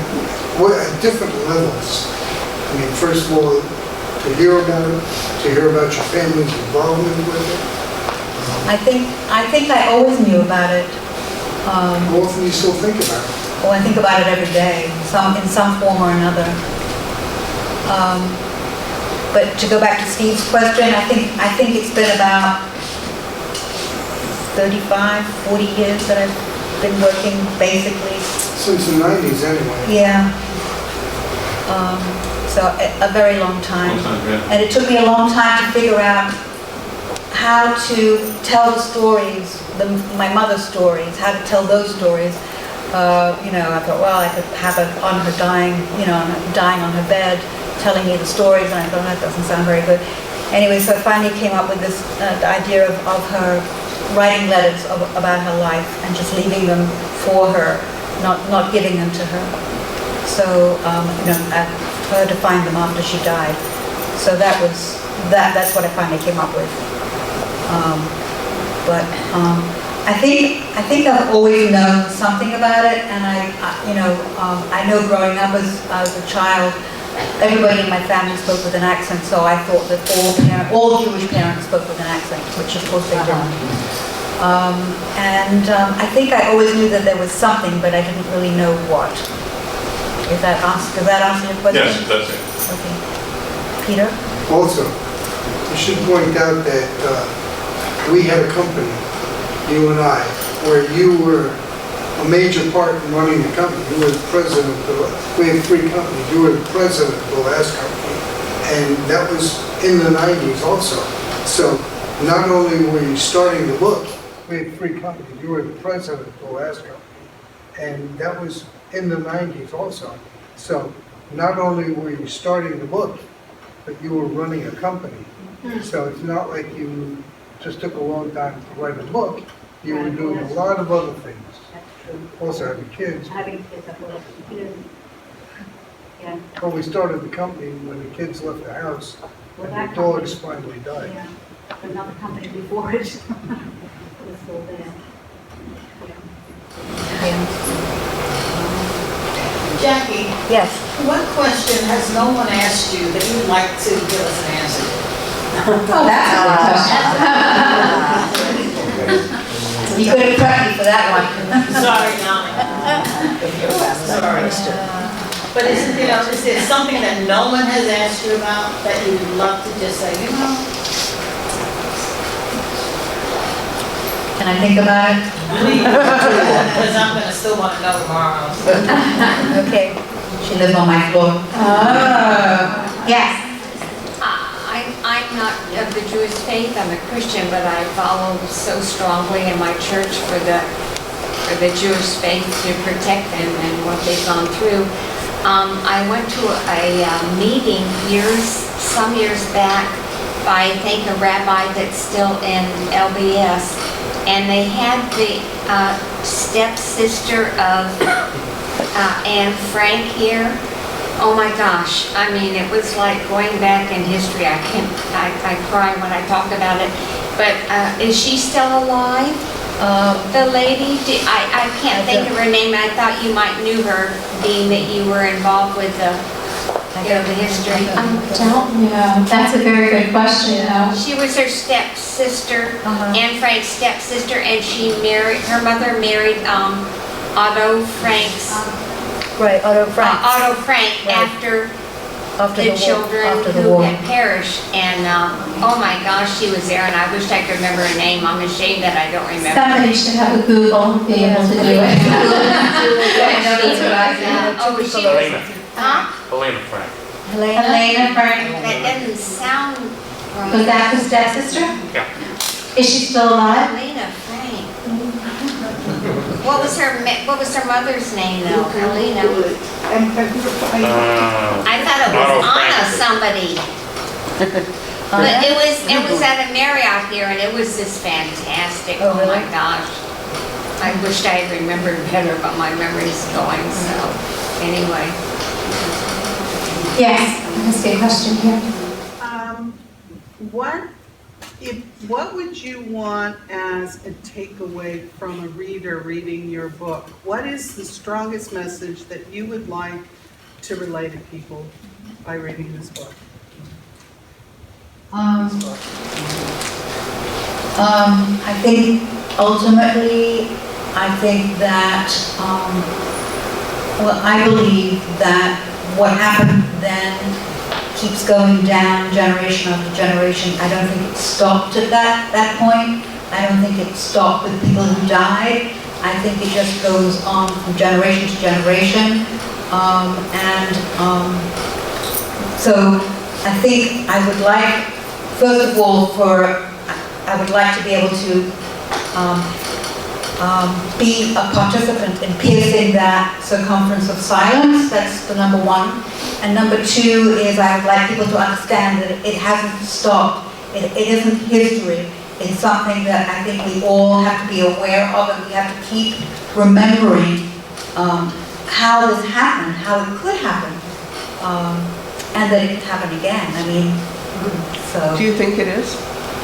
different levels? I mean, first of all, to hear about it, to hear about your family's involvement with it. I think I always knew about it. How often do you still think about it? Well, I think about it every day, in some form or another. But to go back to Steve's question, I think it's been about 35, 40 years that I've been working basically. Since the 90s anyway. Yeah. So a very long time. And it took me a long time to figure out how to tell the stories, my mother's stories, how to tell those stories. I thought, well, I could have her on her dying on her bed, telling me the stories, and I thought, that doesn't sound very good. Anyway, so I finally came up with this idea of her writing letters about her life and just leaving them for her, not giving them to her. So, for her to find them after she died. So that's what I finally came up with. I think I've always known something about it, and I know growing up as a child, everybody in my family spoke with an accent, so I thought that all Jewish parents spoke with an accent, which of course they don't. I think I always knew that there was something, but I didn't really know what. Does that answer your question? Yes, that's it. Okay. Peter? Also, I should point out that we had a company, you and I, where you were a major part in running the company. You were the president we had 3 companies. You were the president of the last company. And that was in the 90s also. So not only were you starting the book, we had 3 companies. You were the president of the last company. And that was in the 90s also. So not only were you starting the book, but you were running a company. So it's not like you just took a long time to write a book. You were doing a lot of other things. Also having kids. Yeah. Well, we started the company when the kids left the house Well, and that the company- dogs finally died. Yeah, but another company before it was still there. Jacquie, Yes. what question has no one asked you that you'd like to give us an answer to? Oh, that's a good question. You could have prepped me for that one. Sorry, no. Sorry. But is there something that no one has asked you about that you'd love to just say, Can I think about it? please, because I'm gonna still want to know tomorrow. Okay. She lives on my floor. Oh, yes. I'm not of the Jewish faith, I'm a Christian, but I follow so strongly in my church for the Jewish faith to protect them and what they've gone through. I went to a meeting some years back by, I think, a rabbi that's still in LBS, and they had the stepsister of Anne Frank here. Oh my gosh, I mean, it was like going back in history. I cry when I talk about it. But is she still alive? The lady? I can't think of her name. I thought you might knew her, being that you were involved with the history. I don't know. That's a very good question, though. She was her stepsister, Anne Frank's stepsister, and her mother married Otto Frank's. Right, Otto Frank. Otto Frank, Right. after the children who had perished. And, oh my gosh, she was there, and I wish I could remember her name. I'm ashamed that I don't remember. Somebody should have a Google and be able to do it. I know that's what I said. Oh, she was, Helena. huh? Helena Frank. Helena Frank. That doesn't sound right. Was that the stepsister? Yeah. Is she still alive? Helena Frank. What was her mother's name though? Helena. I thought it was Otto Anna Frank. somebody. But it was at a Marriott here, and it was just fantastic. Oh, Oh my really? gosh. I wished I had remembered better, but my memory's going, so anyway. Yes. Let's get a question here. What would you want as a takeaway from a reader reading your book? What is the strongest message that you would like to relay to people by reading this book? I think ultimately, I think that, I believe that what happened then keeps going down generation after generation. I don't think it stopped at that point. I don't think it stopped with people who died. I think it just goes on from generation to generation. So I think I would like, first of all, I would like to be able to be a participant in piercing that circumference of silence. That's the number one. And number two is I would like people to understand that it hasn't stopped. It isn't history. It's something that I think we all have to be aware of, and we have to keep remembering how this happened, how it could happen, and that it could happen again. I mean, so. Do you think it is?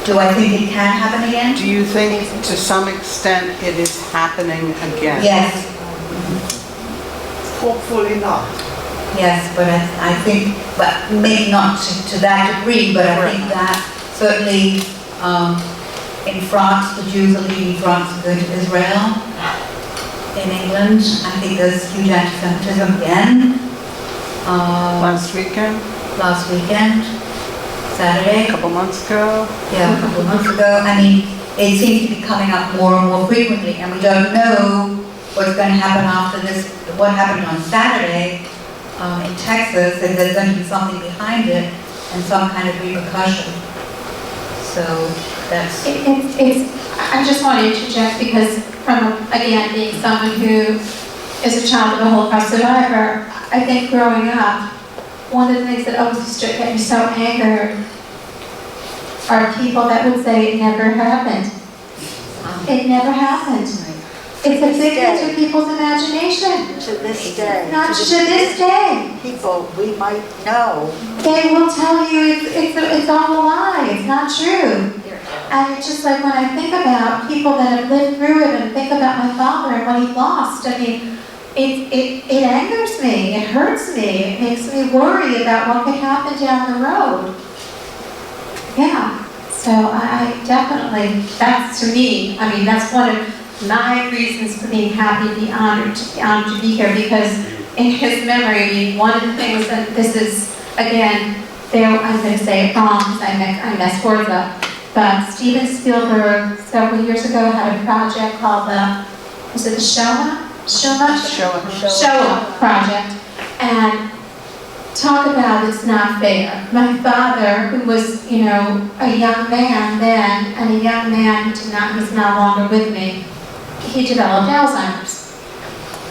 Do I think it can happen again? Do you think to some extent it is happening again? Yes. Hopefully not. Yes, but I think, but maybe not to that degree, but I think that certainly in France, the Jews are leaving France to go to Israel. In England, I think there's huge anti-Semitism again. Last weekend, Saturday. a couple months ago. Yeah, a couple of months ago. I mean, it seems to be coming up more and more frequently, and we don't know what's going to happen after this. What happened on Saturday in Texas, and there's going to be something behind it and some kind of repercussion. So that's. I just want to interject because from, again, being someone who is a child of a Holocaust survivor, I think growing up, one of the things that always used to get me so angered are people that would say it never happened. It never happened. It's addicted to people's imagination. To this day. Not to this day. People we might know. They will tell you it's all a lie, it's not true. And it's just like when I think about people that have lived through it and think about my father and what he lost, I mean, it angers me, it hurts me, it makes me worry about what could happen down the road. Yeah, so I definitely, that's to me, I mean, that's one of my reasons for being happy to be honored to be here, because in his memory, I mean, one of the things that this is, again, I'm going to say it wrong because I messed words up, but Steven Spielberg several years ago had a project called was it the Shoah project, and talk about it's not fair. My father, who was, a young man then, and a young man who's no longer with me, he developed Alzheimer's.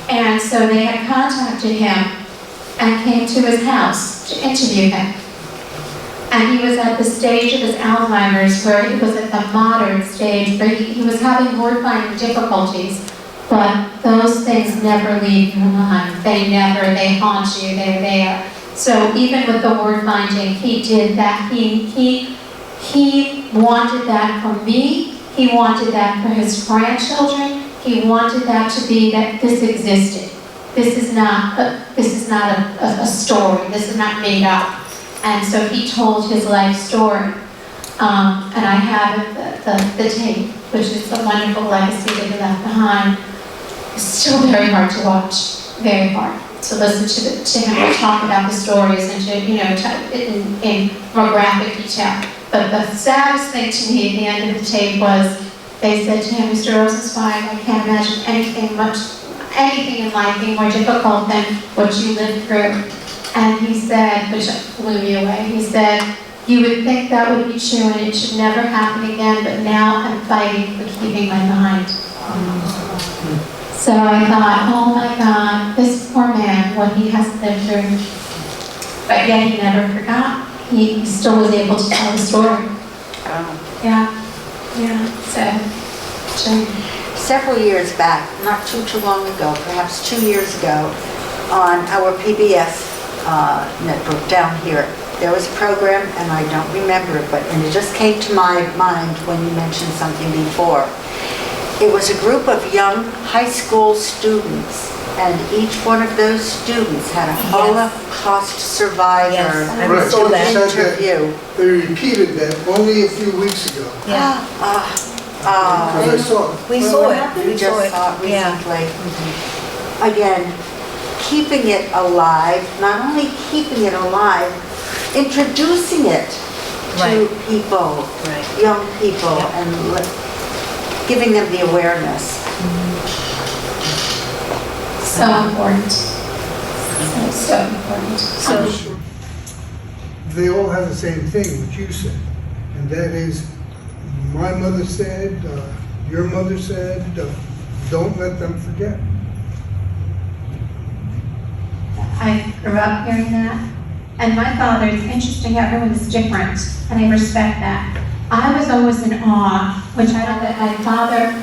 And so they had contacted him and came to his house to interview him. And he was at the stage of his Alzheimer's where he was at the moderate stage where he was having word finding difficulties, but those things never leave your mind. They haunt you, they're there. So even with the word finding, he did that. He wanted that for me. He wanted that for his grandchildren. He wanted that to be that this existed. This is not a story. This is not made up. And so he told his life story. And I have the tape, which is a wonderful legacy that he left behind. It's still very hard to watch, very hard to listen to him talk about the stories and to, in more graphic detail. But the saddest thing to me at the end of the tape was they said to him, Mr. Rosenzweig, I can't imagine anything in life being more difficult than what you lived through. And he said, which blew me away, he said, you would think that would be true and it should never happen again, but now I'm fighting for keeping my mind. So I thought, oh my God, this poor man, what he has lived through. But yet he never forgot. He still was able to tell the story. Yeah. So. Several years back, not too long ago, perhaps 2 years ago, on our PBS network down here, there was a program, and I don't remember it, and it just came to my mind when you mentioned something before. It was a group of young high school students, and each one of those students had a Holocaust survivor interview. They repeated that only a few weeks ago. Yeah. Because I saw it. We saw it. We just saw it recently. Again, keeping it alive, not only keeping it alive, introducing it to people, young people, and giving them the awareness. So important. So important. So they all have the same thing, what you said, and that is, my mother said, your mother said, don't let them forget. I grew up hearing that. And my father, it's interesting, everyone is different, and I respect that. I was always in awe, which I know that my father,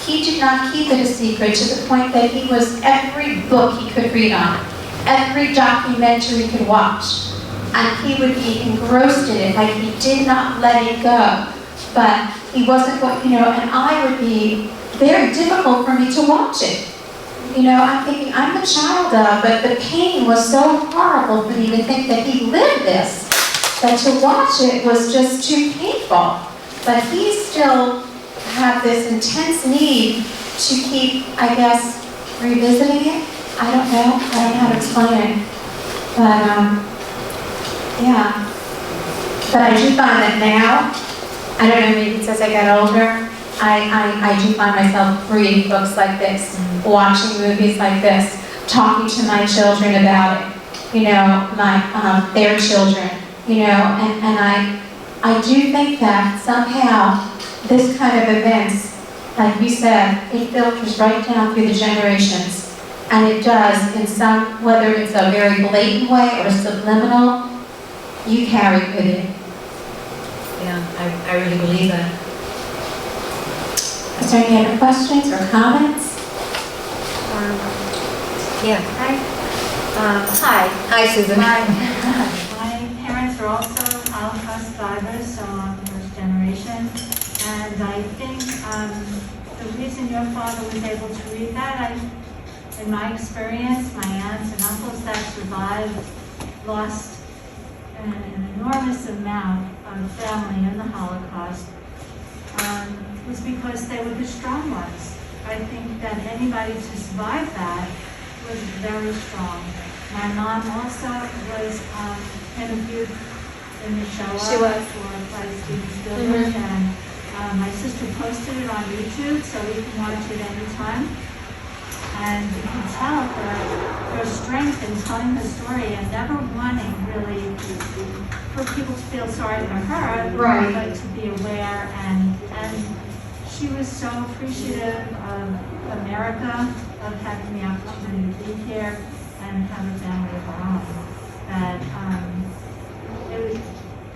he did not keep it a secret to the point that he was every book he could read on, every documentary he could watch, and he would be engrossed in it, like he did not let it go. But he wasn't going, and I would be very difficult for me to watch it. I'm thinking, I'm the child of, but the pain was so horrible for me to think that he lived this, that to watch it was just too painful. But he still had this intense need to keep, I guess, revisiting it. I don't know how to explain it. But, yeah. But I do find that now, I don't know, maybe it's as I get older, I do find myself reading books like this, watching movies like this, talking to my children about it, their children, and I do think that somehow this kind of events, like you said, it filters right down through the generations, and it does in some, whether it's a very blatant way or subliminal, you carry it with you. Yeah, I really believe that. Is there any other questions or comments? Yeah. Hi. Hi, Susan. My parents are also Holocaust survivors, so I'm first generation. And I think the reason your father was able to read that, in my experience, my aunts and uncles that survived lost an enormous amount of family in the Holocaust. Was because they were the strong ones. I think that anybody to survive that was very strong. My mom also was interviewed in the Shoah by Steven Spielberg, and my sister posted it on YouTube, so we can watch it anytime. And you can tell her strength in telling the story and never wanting really for people to feel sorry for her, but to be aware, and she was so appreciative of America, of having the opportunity to be here and have a family of her own. That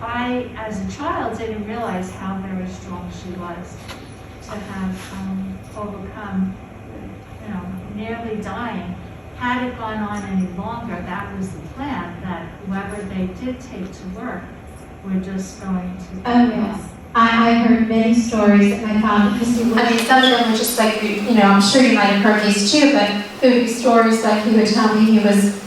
I, as a child, didn't realize how very strong she was to have overcome, you know, nearly dying. Had it gone on any longer, that was the plan, that whoever they did take to work were just going to. Oh, yes. I heard many stories that my father, because some of them were just like, you know, I'm sure you might have heard these too, but there would be stories like he would tell me he was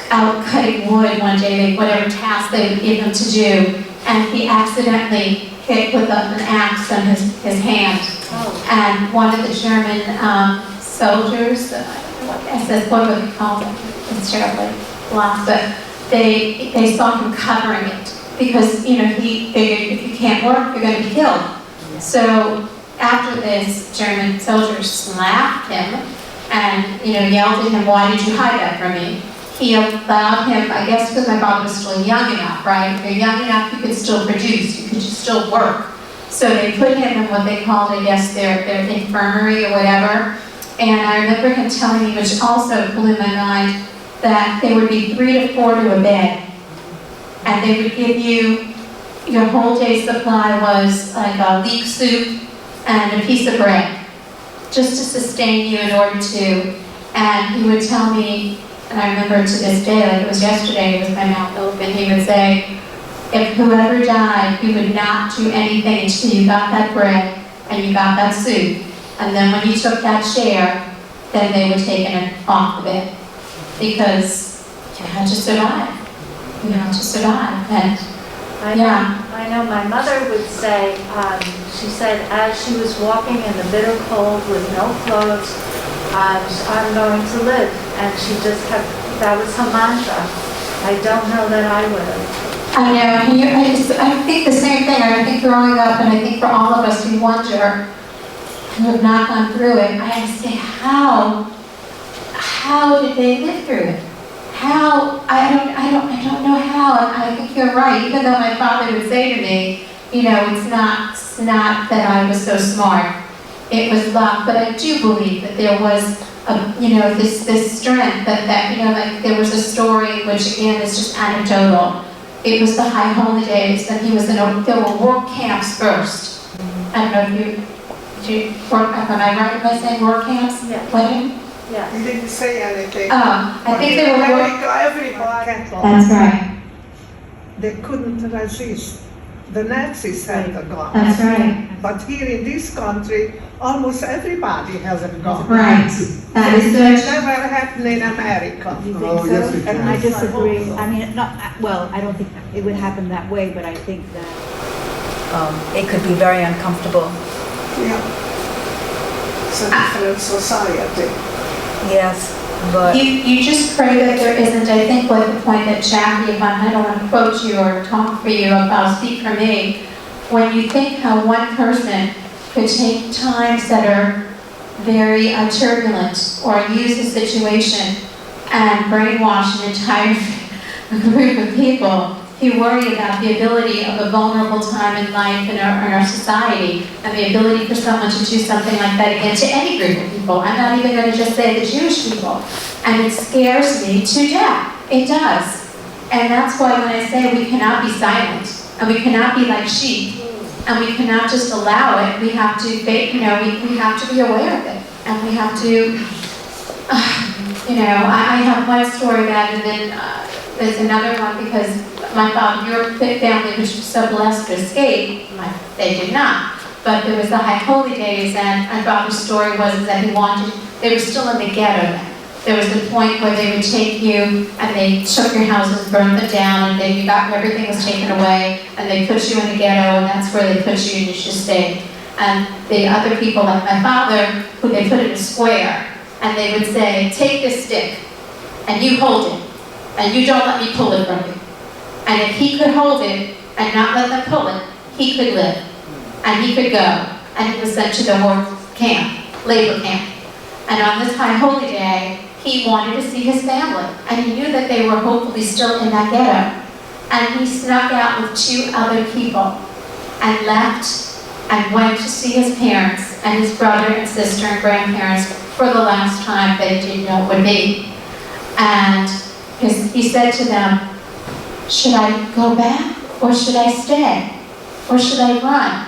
out cutting wood one day, whatever task they would give him to do, and he accidentally hit with an axe on his hand. Oh. And one of the German soldiers, I said, what would they call them? It's terribly lost, but they saw him covering it because, you know, he figured if you can't work, you're going to be killed. So after this, German soldier slapped him and, you know, yelled at him, why did you hide that from me? He allowed him, I guess because my father was still young enough, right? If you're young enough, you could still produce, you could still work. So they put him in what they called, I guess, their infirmary or whatever. And I remember him telling me, which also blew my mind, that there would be 3 to 4 to a bed. And they would give you, your whole day's supply was like a leek soup and a piece of bread, just to sustain you in order to. And he would tell me, and I remember to this day, like it was yesterday, with my mouth open, he would say, if whoever died, you would not do anything until you got that bread and you got that soup. And then when you took that chair, then they would take it off the bed. Because you had to survive. You had to survive. And I know my mother would say, she said as she was walking in the bitter cold with no clothes, I'm going to live. And she just kept, that was her mantra. I don't know that I would have. I know, I think the same thing. I think growing up, and I think for all of us who wonder, who have not gone through it, I have to say, how did they live through it? How, I don't know how, and I think you're right, even though my father would say to me, you know, it's not that I was so smart, it was luck, but I do believe that there was, you know, this strength, that, you know, like there was a story, which again is just anecdotal. It was the High Holy Days, and he was there were work camps first. I don't know if you work, am I right by saying work camps? Yeah. What? Yeah. You didn't say anything. I think they were everybody. That's right. They couldn't resist. The Nazis had a gun. That's right. But here in this country, almost everybody has a gun. Right. That is That good. never happened in America. You think Oh, so? yes, it And can. I disagree. I mean, well, I don't think it would happen that way, but I think that It could be very uncomfortable. Yeah. It's a different society. Yes, but You just pray that there isn't, I think what the point that Jacquie, if I don't want to quote you or talk for you, I'll speak for me, when you think how one person could take times that are very turbulent or use a situation and brainwash an entire group of people, you worry about the ability of a vulnerable time in life in our society and the ability for someone to do something like that again to any group of people. I'm not even going to just say the Jewish people. And it scares me to death. It does. And that's why when I say we cannot be silent and we cannot be like sheep and we cannot just allow it, we have to, you know, we have to be aware of it. And we have to, you know, I have one story about it, and then there's another one because my father, your family was so blessed to escape. They did not. But there was the High Holy Days, and my father's story was that they were still in the ghetto then. There was the point where they would take you and they took your houses, burned them down, and then everything was taken away, and they put you in the ghetto, and that's where they put you, and you just stayed. And the other people, like my father, who they put in a square, and they would say, take this stick, and you hold it, and you don't let me pull it from you. And if he could hold it and not let them pull it, he could live, and he could go, and he was sent to the work camp, labor camp. And on this High Holy Day, he wanted to see his family, and he knew that they were hopefully still in that ghetto. And he snuck out with 2 other people and left and went to see his parents and his brother and sister and grandparents for the last time they didn't know it would be. And he said to them, should I go back or should I stay? Or should I run?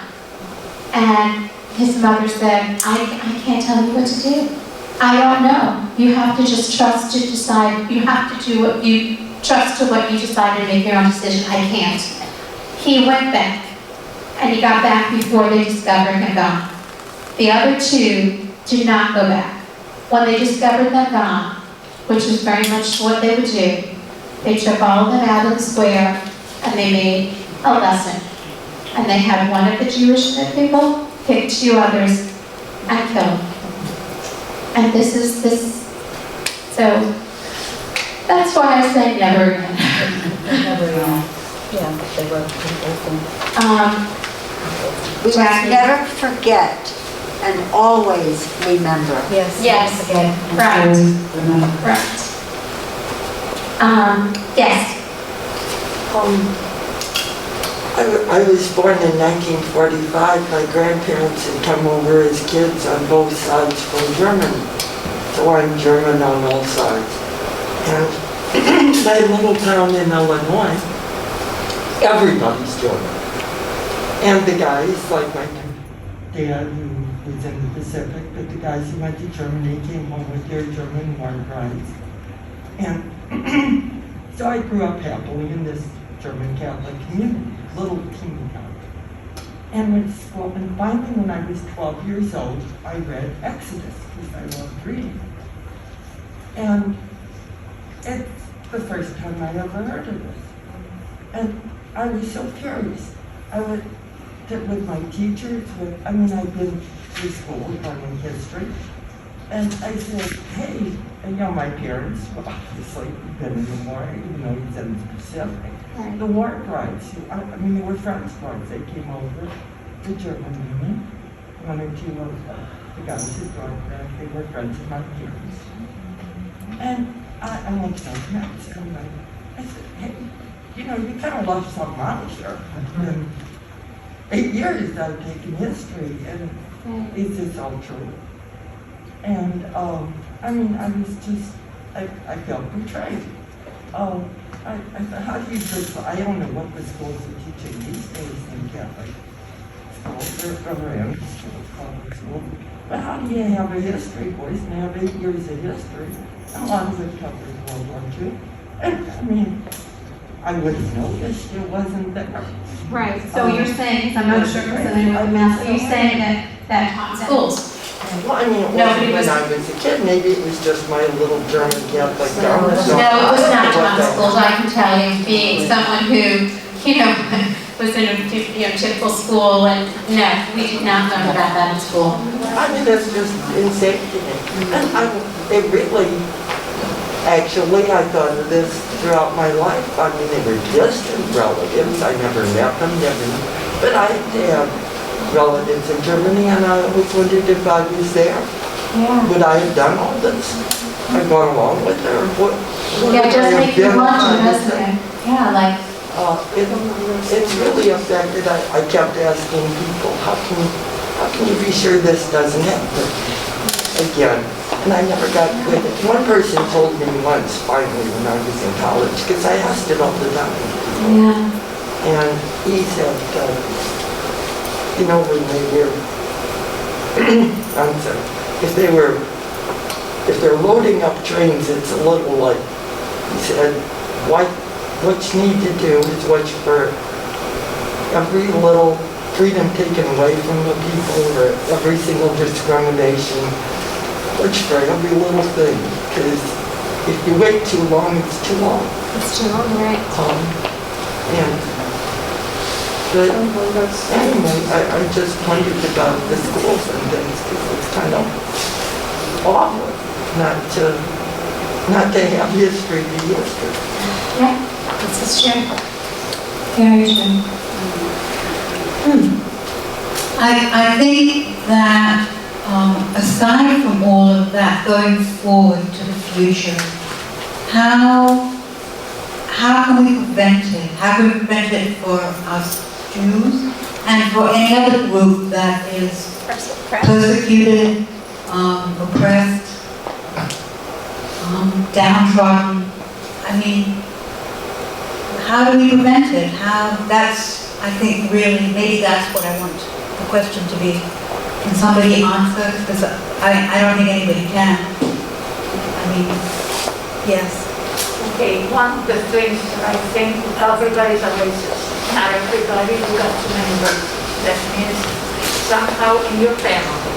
And his mother said, I can't tell you what to do. I don't know. You have to just trust to decide. You have to do what you trust to what you decide and make your own decision. I can't. He went back, and he got back before they discovered him gone. The other two did not go back. When they discovered them gone, which is very much what they would do, they took all of them out of the square and they made a lesson. And they had one of the Jewish people pick two others and kill them. And this is this, so that's why I say never again. Never again. Yeah, they were We We must never forget and always remember. Yes. Yes. Again. Right. Remember. Right. Yes. I was born in 1945. My grandparents had come over as kids on both sides from Germany. So I'm German on all sides. And my little town in Illinois, everybody's German. And the guys, like my dad who was in the Pacific, but the guys who went to Germany came home with their German war brides. And so I grew up happily in this German Catholic community, little teeny town. And went to school, and finally when I was 12 years old, I read Exodus, because I loved reading. And it's the first time I ever heard of this. And I was so curious. I went with my teachers, I've been to school learning history. And I said, hey, and my parents, well, obviously, been in the war, even though he's in the Pacific. Right. The war brides, they were French brides. They came over, the German women, one or two of the guys who brought back, they were friends of my parents. And I went to my parents, and I said, hey, you kind of left something out here. And 8 years I've taken history, and is this all true? And I was just, I felt betrayed. I thought, how do you just, I don't know what the schools are teaching these days in Catholic schools, or in schools, public schools. But how do you have a history course and have 8 years of history? A lot of it covers World War II. And I would have noticed it wasn't there. Right, so you're saying, because I'm not sure, because I know the math, so you're saying that schools. Well, it wasn't when I was a kid. Maybe it was just my little German Catholic town. No, it was not taught in schools, I can tell you, being someone who, was in a typical school, and no, we did not learn about that in school. That's just insane to me. And it really, actually, I thought of this throughout my life. They were distant relatives. I never met them, but I had relatives in Germany, and I always wondered if I was there. Yeah. Would I have done all this? I've gone along with her. What Yeah, it does make you wonder, doesn't it? Yeah, like. It's really affected. I kept asking people, how can you be sure this doesn't happen again? And I never got good. One person told me once, finally, when I was in college, because I asked it all the time. Yeah. And he said, when they were, I'm sorry, if they're loading up trains, it's a little like, he said, what you need to do is watch for every little freedom taken away from the people, or every single discrimination. Watch for every little thing, because if you wait too long, it's too long. It's too long, right? But anyway, I just wondered about the schools and things, because it's kind of awful not to have history be history. Yeah, this is true. Very true. I think that aside from all of that, going forward to the future, how can we prevent it? How can we prevent it for us Jews and for any other group that is persecuted, oppressed, downtrodden? how do we prevent it? That's, I think, really, maybe that's what I want the question to be. Can somebody answer? Because I don't think anybody can. I mean, yes. Okay, one of the things I think everybody's a racist. Not everybody, we got too many races. That means somehow in your family,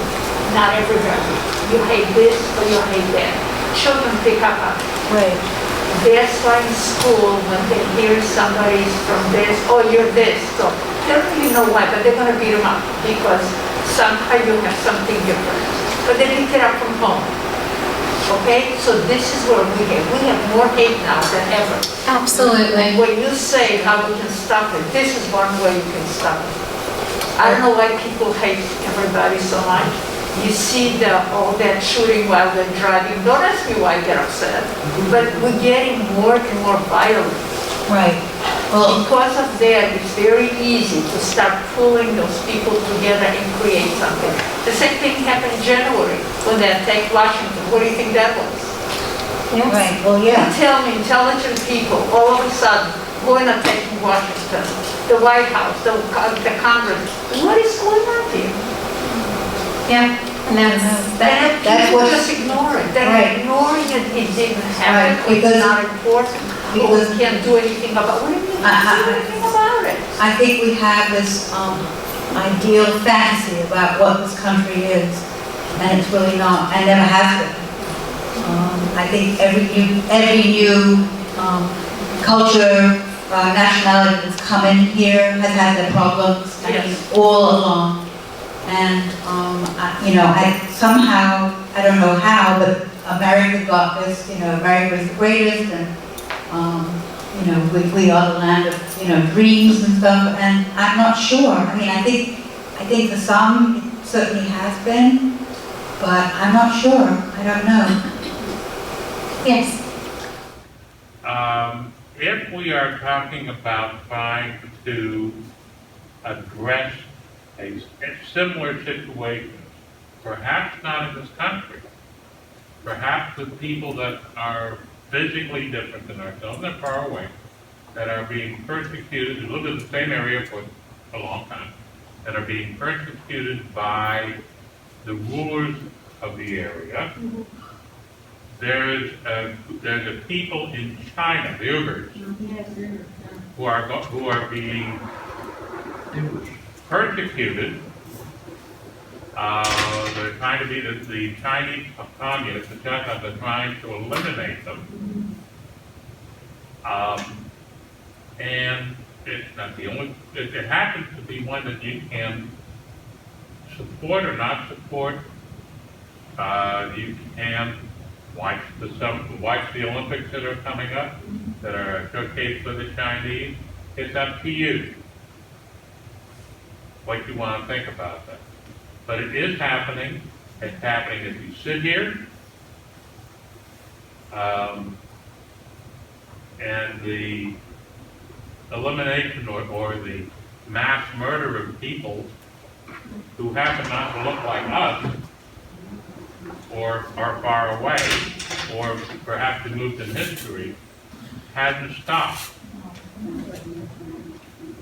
not everybody, you hate this or you hate that. Children pick up on it. Right. That's why in school, when they hear somebody's from this, oh, you're this, so they don't really know why, but they're gonna beat them up because somehow you have something different. But they pick it up from home. Okay, so this is what we have. We have more hate now than ever. Absolutely. And when you say how we can stop it, this is one way you can stop it. I don't know why people hate everybody so much. You see all that shooting while they're driving. Don't ask me why I get upset. But we're getting more and more violent. Right. Well, because of that, it's very easy to start pulling those people together and create something. The same thing happened in January when they attacked Washington. What do you think that was? Yes. Right, well, yeah. You tell me, intelligent people, all of a sudden, go and attack Washington, the White House, the Congress. What is going on here? Yeah, and That's people what- just ignore it. They're Right. ignoring it. It didn't happen. Right, because- It's not important. because- We can't do anything about it. What do you mean? We can't do anything about it. I think we have this ideal fantasy about what this country is, and it's really not, and never has been. I think every new culture, nationality that's come in here has had their problems, I mean, Yes. all along. And, somehow, I don't know how, but America got this, America is the greatest, and, we are the land of, dreams and stuff, and I'm not sure. I mean, I think for some, it certainly has been, but I'm not sure. I don't know. Yes. If we are talking about trying to address a similar situation, perhaps not in this country, perhaps with people that are physically different than ourselves, they're far away, that are being persecuted, who live in the same area for a long time, that are being persecuted by the rulers of the area. There's a people in China, the Uyghurs, who are being persecuted. They're trying to be the Chinese communists, the Chinese are trying to eliminate them. And it's not the only, it happens to be one that you can support or not support. You can watch the Olympics that are coming up, that are a showcase for the Chinese. It's up to you what you want to think about that. But it is happening. It's happening as you sit here. And the elimination or the mass murder of people who happen not to look like us, or are far away, or perhaps removed in history, hasn't stopped.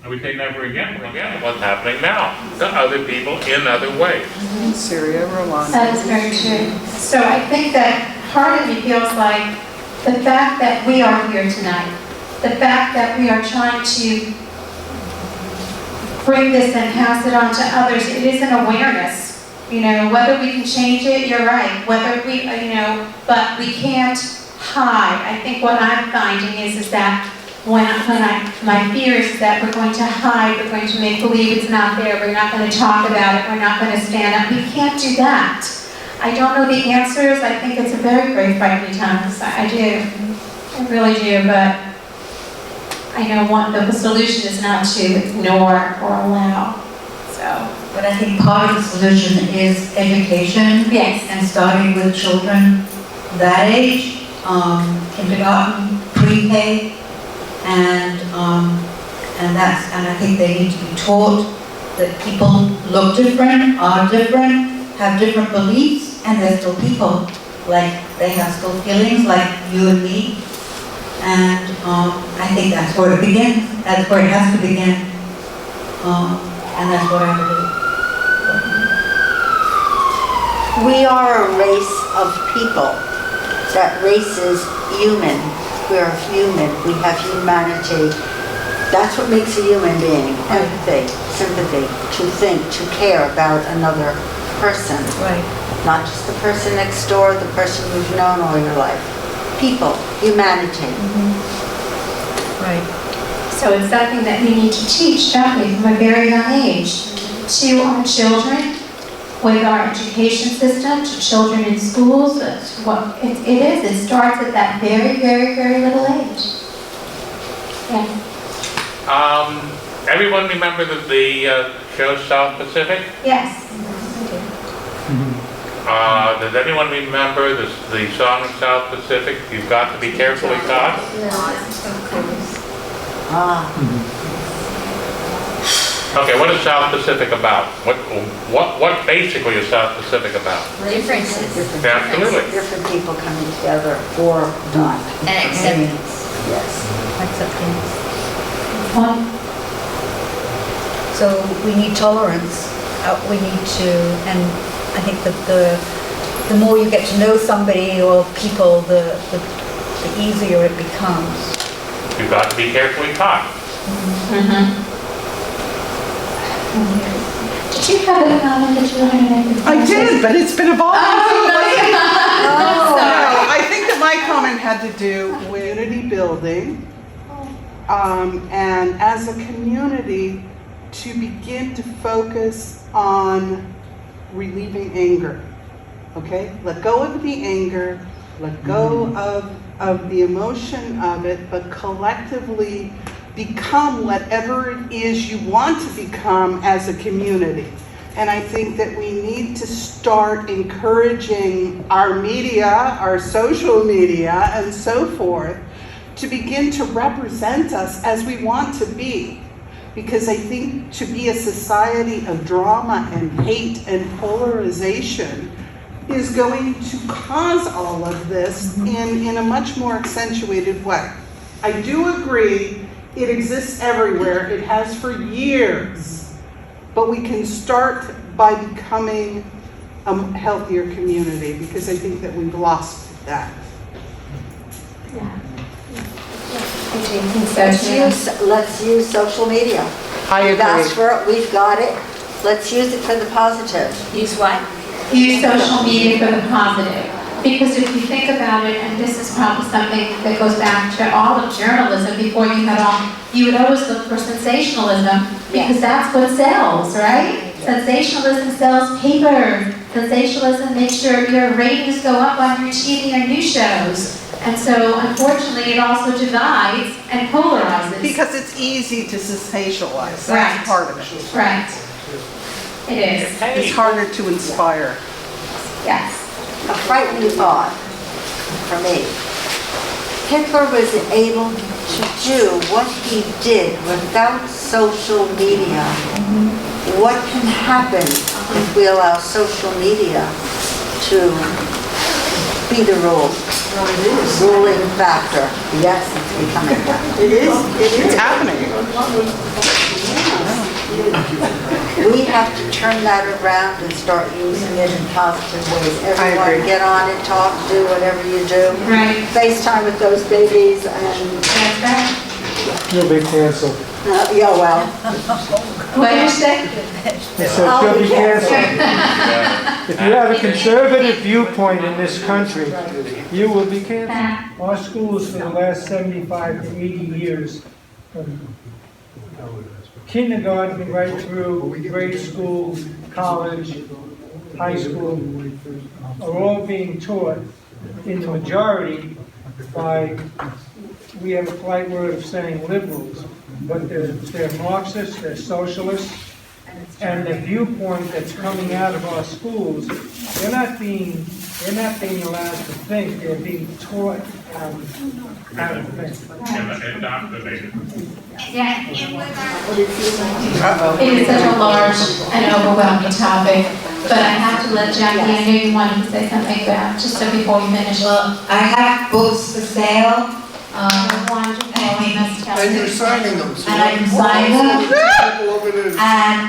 And we say never again what's happening now to other people in other ways. In Syria, Rwanda. That is very true. So I think that part of me feels like the fact that we are here tonight, the fact that we are trying to bring this and pass it on to others, it is an awareness. Whether we can change it, you're right. Whether we, but we can't hide. I think what I'm finding is that my fear is that we're going to hide, we're going to make believe it's not there, we're not going to talk about it, we're not going to stand up. We can't do that. I don't know the answers. I think it's a very, very frightening time. I do. I really do, but I know the solution is not to ignore or allow. But I think part of the solution is education. Yes. And starting with children that age, kindergarten, pre-K, and I think they need to be taught that people look different, are different, have different beliefs, and they're still people. Like they have still feelings like you and me, And I think that's where it begins. That's where it has to begin. And that's what I believe. We are a race of people. That race is human. We're human. We have humanity. That's what makes a human being. Empathy, sympathy, to think, to care about another person. Right. Not just the person next door, the person you've known all your life. People, humanity. Right. So it's something that we need to teach, don't we, from a very young age, to our children, with our education system, to children in schools. That's what it is. It starts at that very, very, very little age. Yeah. Everyone remember the show South Pacific? Yes. Does anyone remember the song of South Pacific, You've Got to Be Carefully Taught? Okay, what is South Pacific about? What basically is South Pacific about? Differences. Absolutely. Different people coming together or not. And acceptance. Yes. Acceptance. So we need tolerance. We need to, and I think that the more you get to know somebody or people, the easier it becomes. You've got to be carefully taught. Did you have a comment that you wanted to make? I did, but it's been evolving. Oh, sorry. I think that my comment had to do with community building, and as a community, to begin to focus on relieving anger. Okay? Let go of the anger, let go of the emotion of it, but collectively become whatever it is you want to become as a community. And I think that we need to start encouraging our media, our social media, and so forth, to begin to represent us as we want to be. Because I think to be a society of drama and hate and polarization is going to cause all of this in a much more accentuated way. I do agree it exists everywhere. It has for years. But we can start by becoming a healthier community, because I think that we've lost that. Yeah. Let's use social media. I agree. That's where we've got it. Let's use it for the positive. Use what? Use social media for the positive. Because if you think about it, and this is probably something that goes back to all of journalism before you had all, you would always look for sensationalism, because that's what sells, right? Sensationalism sells paper. Sensationalism makes your ratings go up on your TV and news shows. And so, unfortunately, it also divides and polarizes. Because it's easy to sensationalize. That's Right. part of it. Right. It is. It's harder to inspire. Yes. A frightening thought for me. Hitler was able to do what he did without social media. What can happen if we allow social media to be the ruling factor? Yes, it's becoming that. It is. It's happening. We have to turn that around and start using it in positive ways. Everyone get on and talk, do whatever you do. Right. FaceTime with those babies and... That's right. You'll be canceled. Yeah, well. What did you say? I said you'll be canceled. If you have a conservative viewpoint in this country, you will be canceled. Our schools for the last 75 to 80 years, from kindergarten right through grade school, college, high school, are all being taught in the majority by, we have a polite word of saying liberals, but they're Marxists, they're socialists, and the viewpoint that's coming out of our schools, they're not being allowed to think, they're being taught how to think. Indoctrinated. Yeah. It is such a large and overwhelming topic, but I have to let Jacquie, I know you wanted to say something about, just so before we finish. Well, I have books for sale. Wonderful, I must tell And you. you're signing them, so. And I can sign them. People over there, And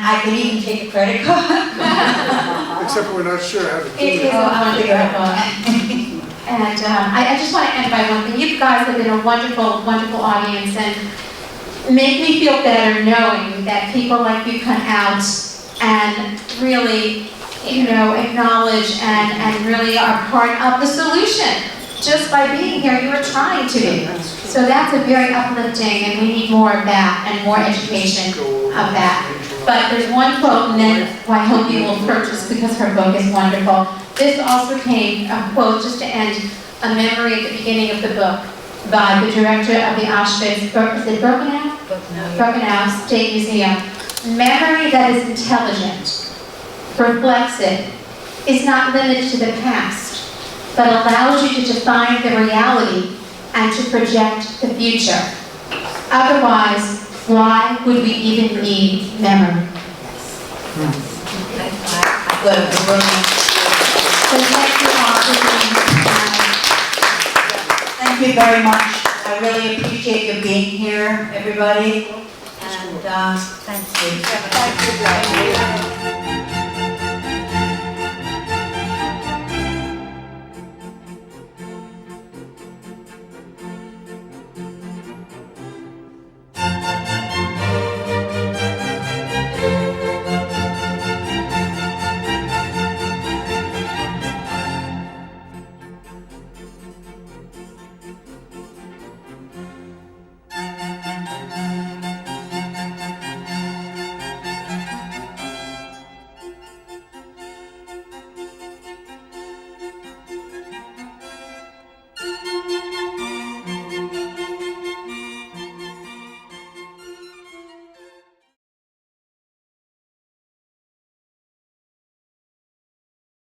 I can even take a credit card. except we're not sure how to do It is it. a wonderful book. And I just want to end by one thing. You guys have been a wonderful, wonderful audience and make me feel better knowing that people like you come out and really, acknowledge and really are part of the solution. Just by being here, you are trying to be. So that's a very uplifting, and we need more of that and more education of that. But there's one quote, and then I hope you will purchase because her book is wonderful. This also came, a quote just to end, a memory at the beginning of the book by the director of the Auschwitz, is it Birkenau State Museum. Memory that is intelligent, reflexive, is not limited to the past, but allows you to define the reality and to project the future. Otherwise, why would we even need memory? So thank you all for being here. Thank you very much. I really appreciate you being here, everybody. And thank you. Thank you.